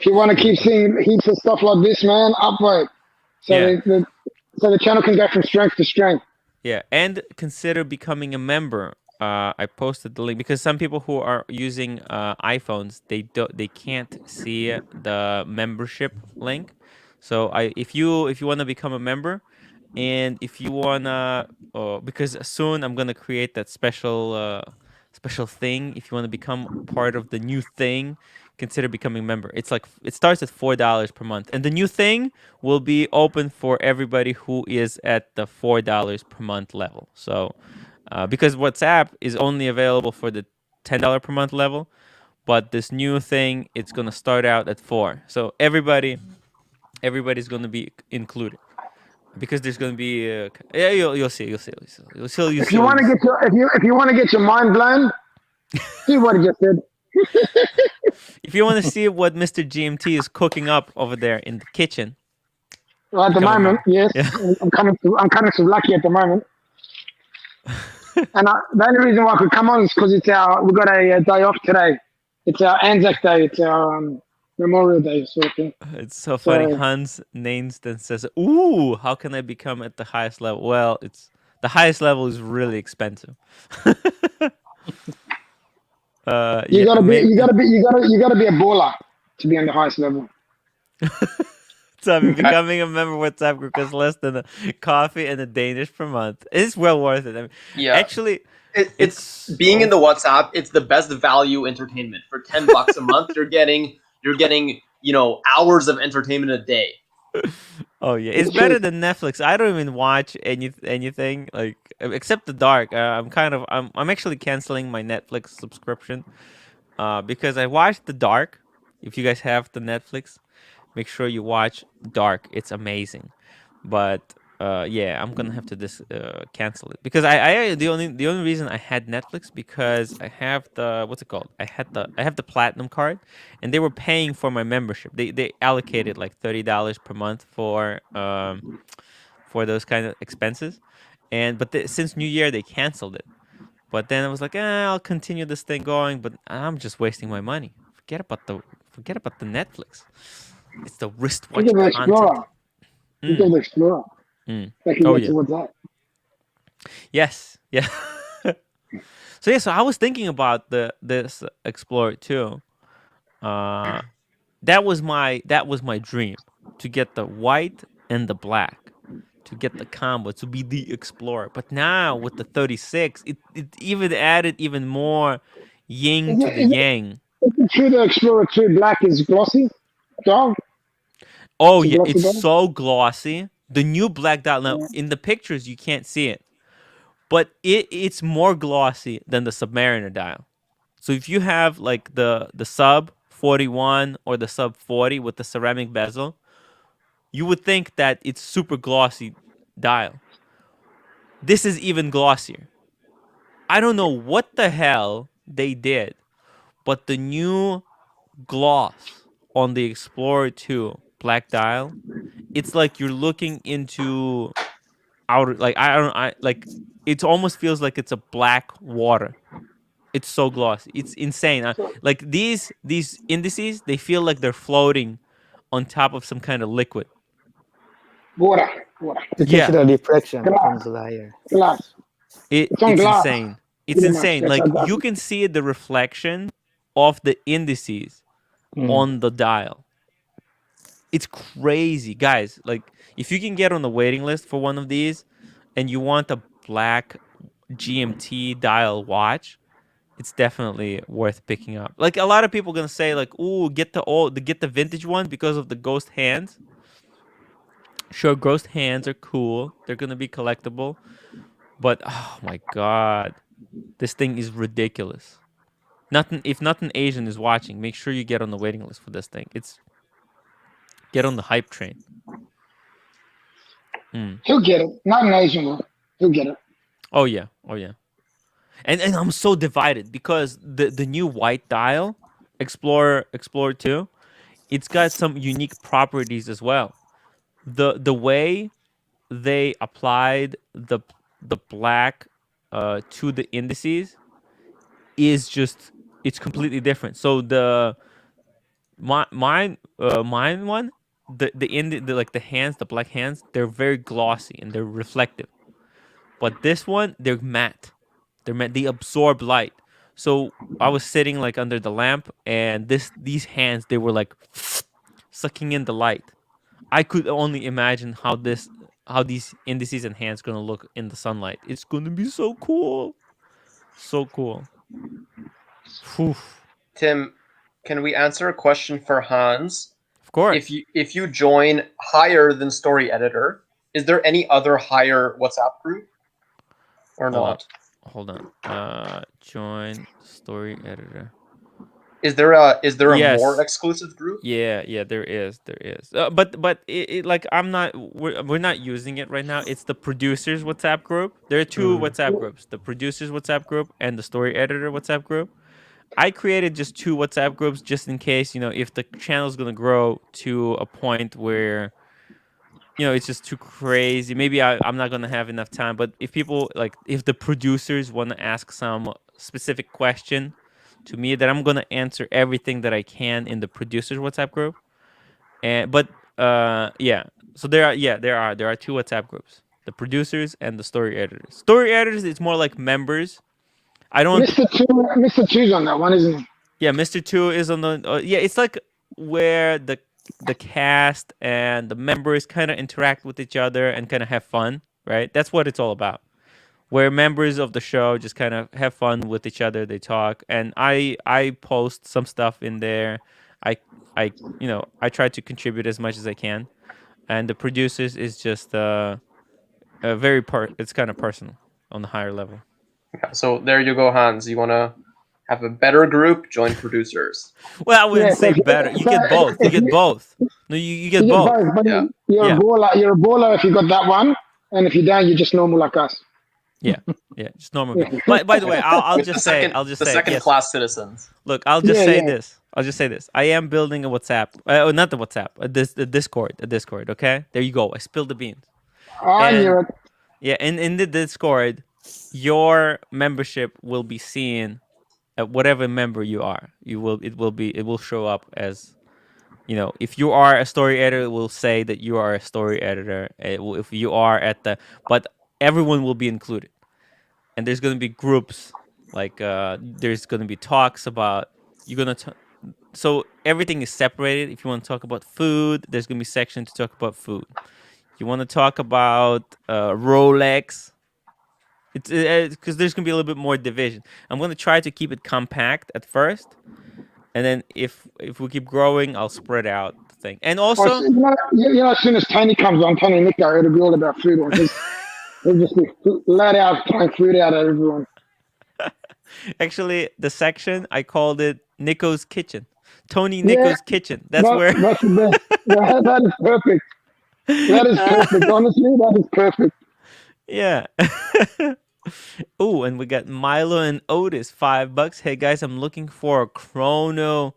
you want to keep seeing heaps of stuff like this, man, upvote. So the channel can go from strength to strength. Yeah, and consider becoming a member. I posted the link because some people who are using iPhones, they can't see the membership link. So if you want to become a member, And if you wanna, because soon I'm gonna create that special thing. If you want to become part of the new thing, consider becoming a member. It's like it starts at $4 per month, and the new thing will be open for everybody who is at the $4 per month level. So, because WhatsApp is only available for the $10 per month level, but this new thing it's gonna start out at 4. So everybody's gonna be included because there's gonna be yeah, you'll see. If you want to get your if you want to get your mind blown, see what he just said. If you want to see what Mr. GMT is cooking up over there in the kitchen, Well, at the moment, yes, yeah. I'm kind of lucky at the moment. And the only reason why I could come on is because we got a day off today. It's our Anzac Day. It's our Memorial Day sort of thing. It's so funny. Hans names and says, "Ooh, how can I become at the highest level?" Well, it's the highest level is really expensive. You gotta be a baller to be on the highest level. So I'm becoming a member of WhatsApp group costs less than a coffee and a Danish per month. It's well worth it. I mean, yeah, actually, it's being in the WhatsApp. It's the best value entertainment for $10 a month. You're getting hours of entertainment a day. Oh yeah, it's better than Netflix. I don't even watch anything like except The Dark. I'm actually canceling my Netflix subscription because I watched The Dark. If you guys have the Netflix, make sure you watch Dark. It's amazing. But yeah, I'm gonna have to cancel it because the only reason I had Netflix because I have the what's it called? I have the platinum card, and they were paying for my membership. They allocated like $30 per month for those kind of expenses, but since New Year they canceled it. But then I was like, I'll continue this thing going, but I'm just wasting my money. Forget about the Netflix. It's the wristwatch content. Think of the Explorer. Oh yeah. Towards that. Yes. Yeah. So I was thinking about this Explorer too. That was my dream to get the white and the black, to get the combo, to be the Explorer. But now with the 36, it even added even more yin to the yang. Is it true the Explorer 2 black is glossy? Dog? Oh yeah, it's so glossy. The new black dial, now in the pictures you can't see it, but it's more glossy than the Submariner dial. So if you have like the sub 41 or the sub 40 with the ceramic bezel, you would think that it's super glossy dial. This is even glossier. I don't know what the hell they did, but the new gloss on the Explorer 2 black dial, it's like you're looking into outer, like it almost feels like it's a black water. It's so glossy. It's insane. Like these indices, they feel like they're floating on top of some kind of liquid. Water. You can see the reflection from the layer. Glass. It's insane. It's insane. Like you can see the reflection of the indices on the dial. It's crazy, guys. Like if you can get on the waiting list for one of these, and you want a black GMT dial watch, it's definitely worth picking up. Like a lot of people gonna say, like, "Ooh, get the vintage one because of the ghost hands." Sure, ghost hands are cool. They're gonna be collectible, but oh my god, this thing is ridiculous. If nothing Asian is watching, make sure you get on the waiting list for this thing. Get on the hype train. He'll get it. Not an Asian one. He'll get it. Oh yeah. And I'm so divided because the new white dial, Explorer 2, it's got some unique properties as well. The way they applied the black to the indices is just, it's completely different. So mine one, the hands, the black hands, they're very glossy and they're reflective. But this one, they're matte. They absorb light. So I was sitting like under the lamp, and these hands, they were like sucking in the light. I could only imagine how how these indices and hands gonna look in the sunlight. It's gonna be so cool, so cool. Whew. Tim, can we answer a question for Hans? Of course. If you join higher than Story Editor, is there any other higher WhatsApp group or not? Hold on. Join Story Editor. Is there a more exclusive group? Yeah, there is. But like we're not using it right now. It's the producers WhatsApp group. There are two WhatsApp groups: the producers WhatsApp group and the Story Editor WhatsApp group. I created just two WhatsApp groups just in case, if the channel is gonna grow to a point where, it's just too crazy. Maybe I'm not gonna have enough time. But if people if the producers want to ask some specific question to me, that I'm gonna answer everything that I can in the producers WhatsApp group. So there are two WhatsApp groups: the producers and the story editors. Story editors, it's more like members. I don't. Mr. Two's on that one, isn't he? Yeah, Mr. Two is on the. It's like where the cast and the members kind of interact with each other and kind of have fun, right? That's what it's all about. Where members of the show just kind of have fun with each other, they talk, and I post some stuff in there. I try to contribute as much as I can, and the producers is just it's kind of personal on the higher level. Yeah, so there you go, Hans. You want to have a better group? Join producers. Well, I wouldn't say better. You get both. You get both. No, you get both. But you're a baller. You're a baller if you got that one, and if you don't, you're just normal like us. Yeah, just normal. By the way, I'll just say the second-class citizens. Look, I'll just say this. I'll just say this. I am building a WhatsApp. Not the WhatsApp. A Discord. A Discord. Okay, there you go. I spilled the beans. I knew it. Yeah, in the Discord, your membership will be seen at whatever member you are. It will show up as, if you are a story editor, it will say that you are a story editor. If you are but everyone will be included, and there's going to be groups. There's going to be talks about so everything is separated. If you want to talk about food, there's going to be section to talk about food. You want to talk about Rolex, it's because there's going to be a little bit more division. I'm going to try to keep it compact at first, and then if we keep growing, I'll spread out the thing. And also, as soon as Tony comes on, Tony Nico, it'll be all about food. He'll just be let out, throwing food out at everyone. Actually, the section, I called it Nico's Kitchen. Tony Nico's Kitchen. That's where. That's the best. That is perfect. That is perfect. Honestly, that is perfect. Yeah. Oh, and we got Milo and Otis, $5. Hey guys, I'm looking for a chrono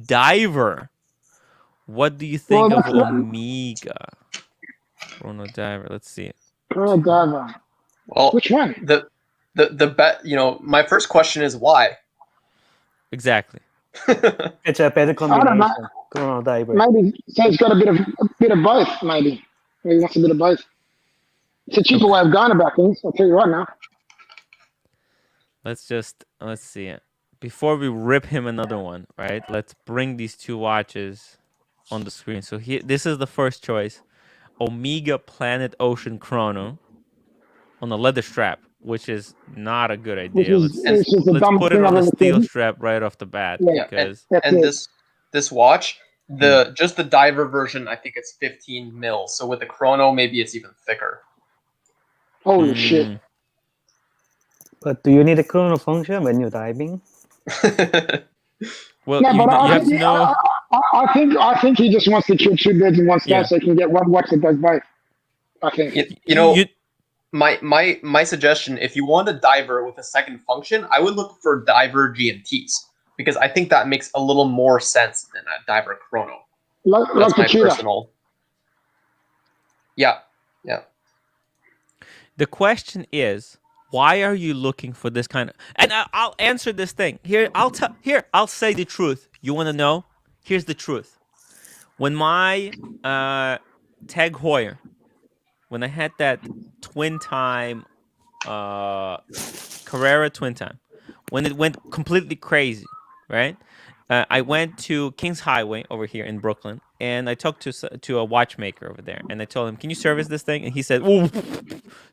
diver. What do you think of Omega? Chrono diver. Let's see it. Chrono diver. Well, which one? The bet. My first question is why. Exactly. It's a better combination. Chrono diver. Maybe so. It's got a bit of both. Maybe he wants a bit of both. It's a cheaper way of going about things. I'll tell you right now. Let's see it. Before we rip him another one, right? Let's bring these two watches on the screen. So this is the first choice. Omega Planet Ocean Chrono on a leather strap, which is not a good idea. Let's put it on a steel strap right off the bat. Yeah, because this watch, just the diver version, I think it's 15 mils. So with the chrono, maybe it's even thicker. Holy shit. But do you need a chrono function when you're diving? Well, no, you have to know. I think he just wants to kill two birds in one stone so he can get one watch that does both. I think. My suggestion, if you want a diver with a second function, I would look for diver GMTs because I think that makes a little more sense than a diver chrono. That's my personal. Yeah. The question is, why are you looking for this kind of? And I'll answer this thing here. I'll say the truth. You want to know? Here's the truth. When my Tag Heuer, when I had that twin time, Carrera twin time, when it went completely crazy, right? I went to Kings Highway over here in Brooklyn, and I talked to a watchmaker over there, and I told him, "Can you service this thing?" And he said, "Oh,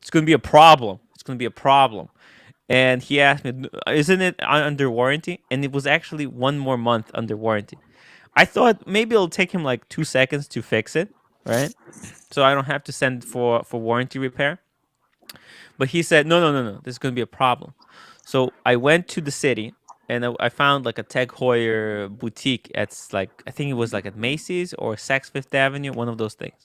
it's going to be a problem. It's going to be a problem." And he asked me, "Isn't it under warranty?" And it was actually 1 more month under warranty. I thought maybe it'll take him like 2 seconds to fix it, right? So I don't have to send for warranty repair. But he said, no, this is going to be a problem. So I went to the city, and I found like a Tag Heuer boutique at like, I think it was like at Macy's or Saks Fifth Avenue, one of those things.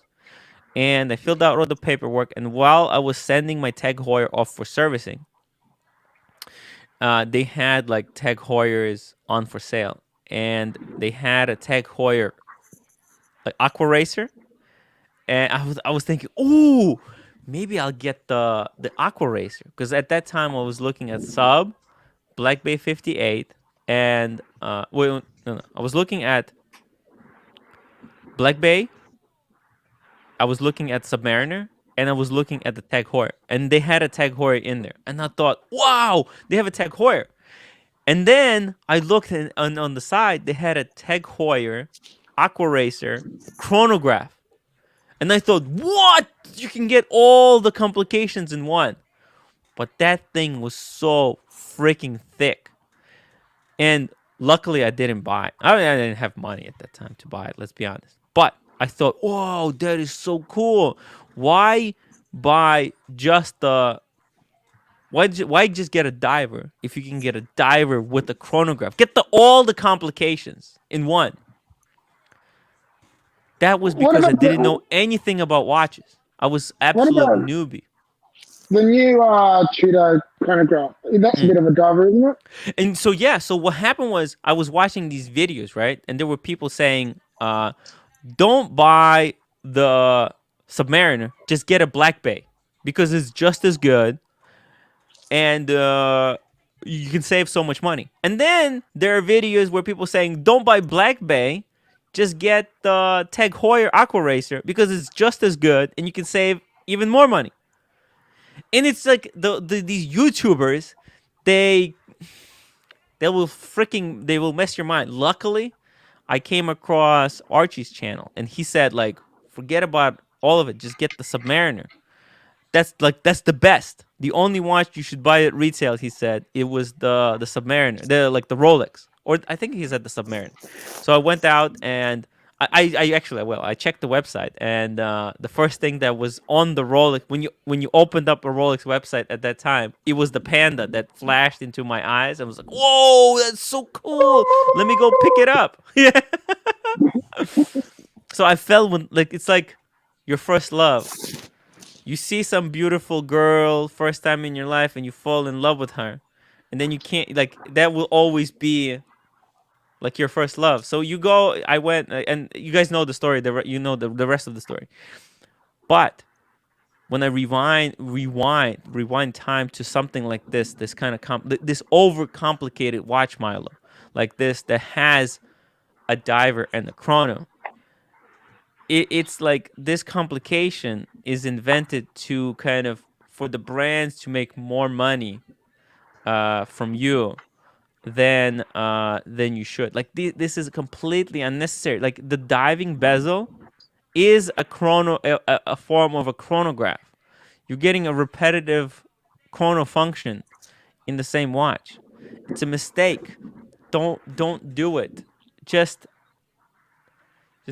And I filled out all the paperwork, and while I was sending my Tag Heuer off for servicing, they had like Tag Heuers on for sale, and they had a Tag Heuer like Aqua Racer, and I was thinking, ooh, maybe I'll get the Aqua Racer, because at that time I was looking at Sub, Black Bay 58, and I was looking at Black Bay, I was looking at Submariner, and I was looking at the Tag Heuer, and they had a Tag Heuer in there, and I thought, wow, they have a Tag Heuer. And then I looked on the side, they had a Tag Heuer Aqua Racer chronograph. And I thought, what? You can get all the complications in one. But that thing was so freaking thick. And luckily I didn't buy it. I didn't have money at that time to buy it, let's be honest. But I thought, whoa, that is so cool. Why buy just the... Why just get a diver if you can get a diver with a chronograph? Get all the complications in one. That was because I didn't know anything about watches. I was absolute newbie. The new Tudor chronograph, that's a bit of a diver, isn't it? And so, so what happened was I was watching these videos, right? And there were people saying, don't buy the Submariner, just get a Black Bay because it's just as good. And you can save so much money. And then there are videos where people saying, don't buy Black Bay, just get the Tag Heuer Aqua Racer because it's just as good and you can save even more money. And it's like these YouTubers, they will mess your mind. Luckily, I came across Archie's channel, and he said, like, forget about all of it, just get the Submariner. That's the best. The only watch you should buy at retail, he said, it was the Submariner, the Rolex, or I think he said the Submariner. So I went out and I checked the website, and the first thing that was on the Rolex when you opened up a Rolex website at that time, it was the Panda that flashed into my eyes. I was like, whoa, that's so cool. Let me go pick it up. Yeah. So I felt it's like your first love. You see some beautiful girl first time in your life and you fall in love with her. And then you can't, that will always be like your first love. So I went, and you guys know the story, the rest of the story. But when I rewind time to something like this kind of this overcomplicated watch, Milo, like this, that has a diver and a chrono, it's like this complication is invented to kind of for the brands to make more money from you than you should. Like this is completely unnecessary. Like the diving bezel is a form of a chronograph. You're getting a repetitive chrono function in the same watch. It's a mistake. Don't do it. Just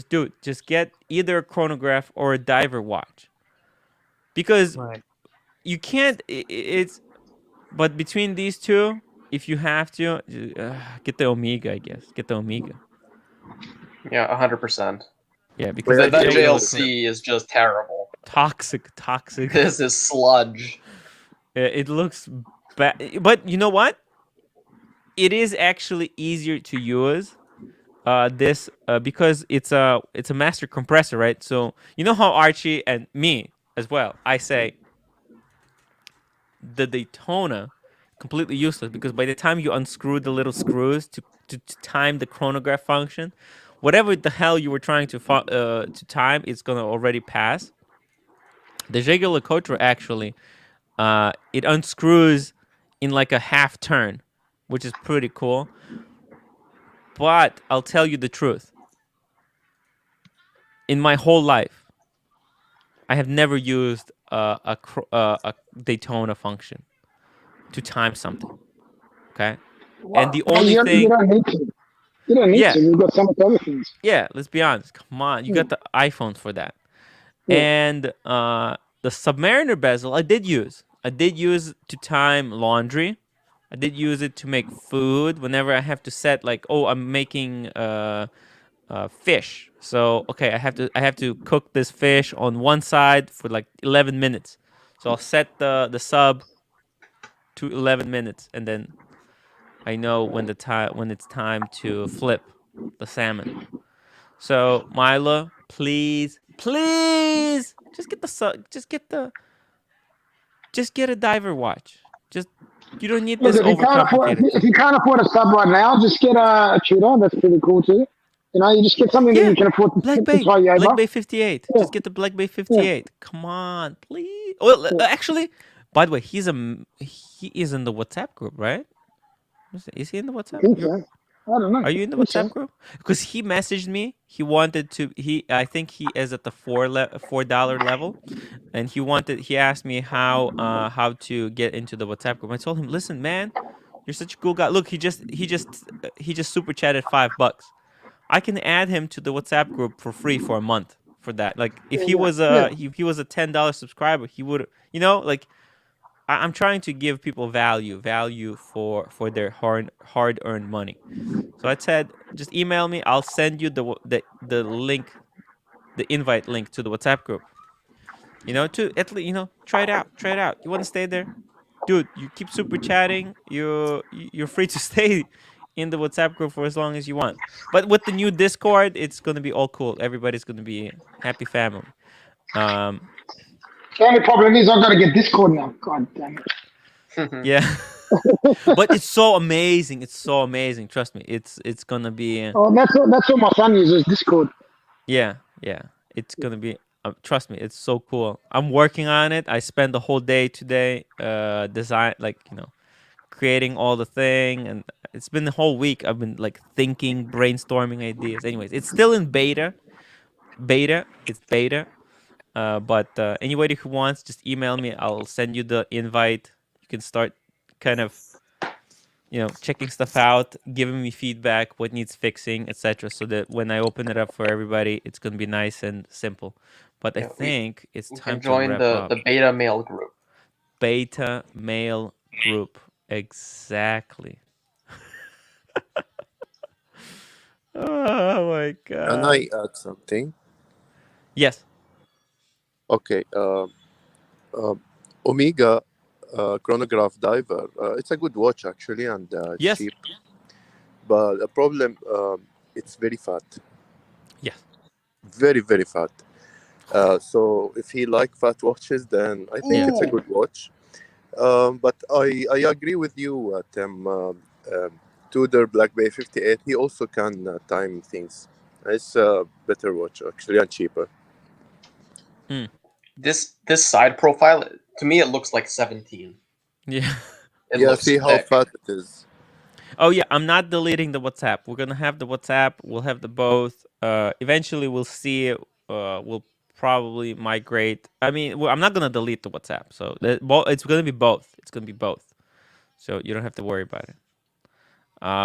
do it. Just get either a chronograph or a diver watch. Because you can't, but between these two, if you have to, get the Omega, I guess. Get the Omega. Yeah, 100%. Yeah, because that JLC is just terrible. Toxic. This is sludge. It looks bad. But you know what? It is actually easier to use. Because it's a master compressor, right? So you know how Archie and me as well, I say the Daytona completely useless, because by the time you unscrew the little screws to time the chronograph function, whatever the hell you were trying to time, it's gonna already pass. The Jaeger LeCoultre actually, it unscrews in like a half turn, which is pretty cool. But I'll tell you the truth. in my whole life, I have never used a Daytona function to time something. Okay, and the only thing you don't need to. You don't need to. You've got so much other things. Yeah, let's be honest. Come on, you got the iPhone for that. And the Submariner bezel, I did use. I did use to time laundry. I did use it to make food whenever I have to set like, oh, I'm making fish. So okay, I have to cook this fish on one side for like 11 minutes. So I'll set the sub to 11 minutes, and then I know when it's time to flip the salmon. So Mila, please, just get a diver watch. Just you don't need this overcomplicated. If you can't afford a sub right now, just get a Tudor. That's pretty cool too. You know, you just get something that you can afford to tie you over. Black Bay 58. Just get the Black Bay 58. Come on, please. Well, actually, by the way, he is in the WhatsApp group, right? Is he in the WhatsApp group? I don't know. Are you in the WhatsApp group? Because he messaged me. He wanted to. I think he is at the $4 level, and he asked me how to get into the WhatsApp group. I told him, listen, man, you're such a cool guy. Look, he just super chatted $5. I can add him to the WhatsApp group for free for a month for that. Like if he was a $10 subscriber, he would, like. I'm trying to give people value for their hard-earned money. So I said, just email me. I'll send you the link, the invite link to the WhatsApp group. To at least try it out. You want to stay there, dude? You keep super chatting. You're free to stay in the WhatsApp group for as long as you want. But with the new Discord, it's gonna be all cool. Everybody's gonna be happy family. The only problem is I've got to get Discord now. God damn it. Yeah. But it's so amazing. It's so amazing. Trust me. It's gonna be. Oh, that's what my son uses, Discord. Yeah. It's gonna be. Trust me. It's so cool. I'm working on it. I spent the whole day today, creating all the thing, and it's been the whole week. I've been like thinking, brainstorming ideas. Anyways, it's still in beta. It's beta. But anybody who wants, just email me. I'll send you the invite. You can start kind of, checking stuff out, giving me feedback, what needs fixing, etc. So that when I open it up for everybody, it's going to be nice and simple. But I think it's time to join the beta mail group. Beta mail group. Exactly. Oh, my God. Can I add something? Yes. Okay, Omega chronograph diver. It's a good watch actually, and cheap. But the problem, it's very fat. Yes. Very, very fat. So if he like fat watches, then I think it's a good watch. But I agree with you, Tim. Tudor Black Bay 58. He also can time things. It's a better watch actually and cheaper. This side profile, to me, it looks like 17. Yeah. See how fat it is. Oh yeah, I'm not deleting the WhatsApp. We're gonna have the WhatsApp. We'll have the both. Eventually, we'll see. We'll probably migrate. I mean, I'm not gonna delete the WhatsApp. So it's gonna be both. It's gonna be both. So you don't have to worry about it.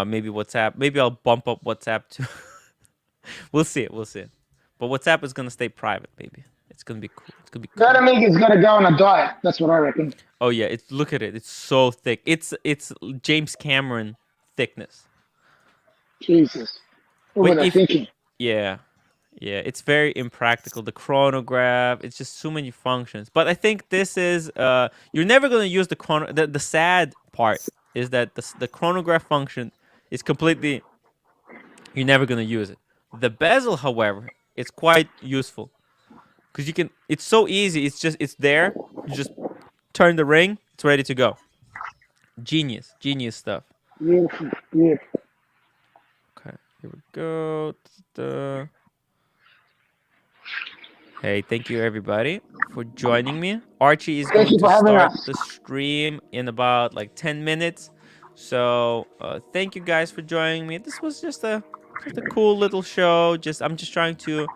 Maybe WhatsApp. Maybe I'll bump up WhatsApp too. We'll see. But WhatsApp is gonna stay private, baby. It's gonna be cool. It's gonna be cool. That Amiga's gonna go on a diet. That's what I reckon. Oh yeah, look at it. It's so thick. It's James Cameron thickness. Jesus. What were they thinking? Yeah. It's very impractical. The chronograph. It's just so many functions. But I think this is you're never gonna use the chrono. The sad part is that the chronograph function is completely. You're never gonna use it. The bezel, however, is quite useful. Because you can, it's so easy. It's there. You just turn the ring. It's ready to go. Genius stuff. Yeah. Okay, here we go. Hey, thank you everybody for joining me. Archie is going to start the stream in about like 10 minutes. So thank you guys for joining me. This was just a cool little show. I'm just trying to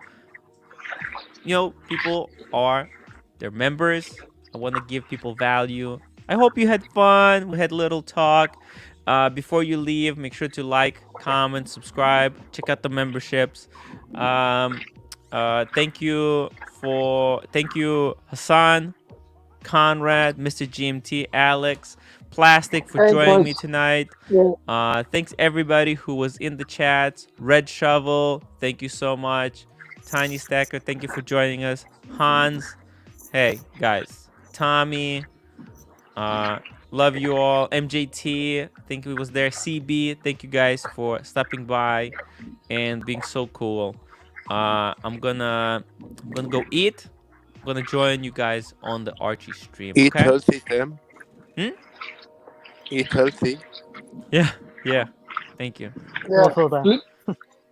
people they're members. I want to give people value. I hope you had fun. We had a little talk. Before you leave, make sure to like, comment, subscribe, check out the memberships. Thank you Hassan, Conrad, Mr. GMT, Alex, Plastic for joining me tonight. Thanks everybody who was in the chat. Red Shovel, thank you so much. Tiny Stacker, thank you for joining us. Hans, hey guys. Tommy, love you all. MJT, I think we was there. CB, thank you guys for stopping by and being so cool. I'm gonna go eat. I'm gonna join you guys on the Archie stream. Eat Okay? healthy, Tim. Eat healthy. Yeah. Thank you. Yeah.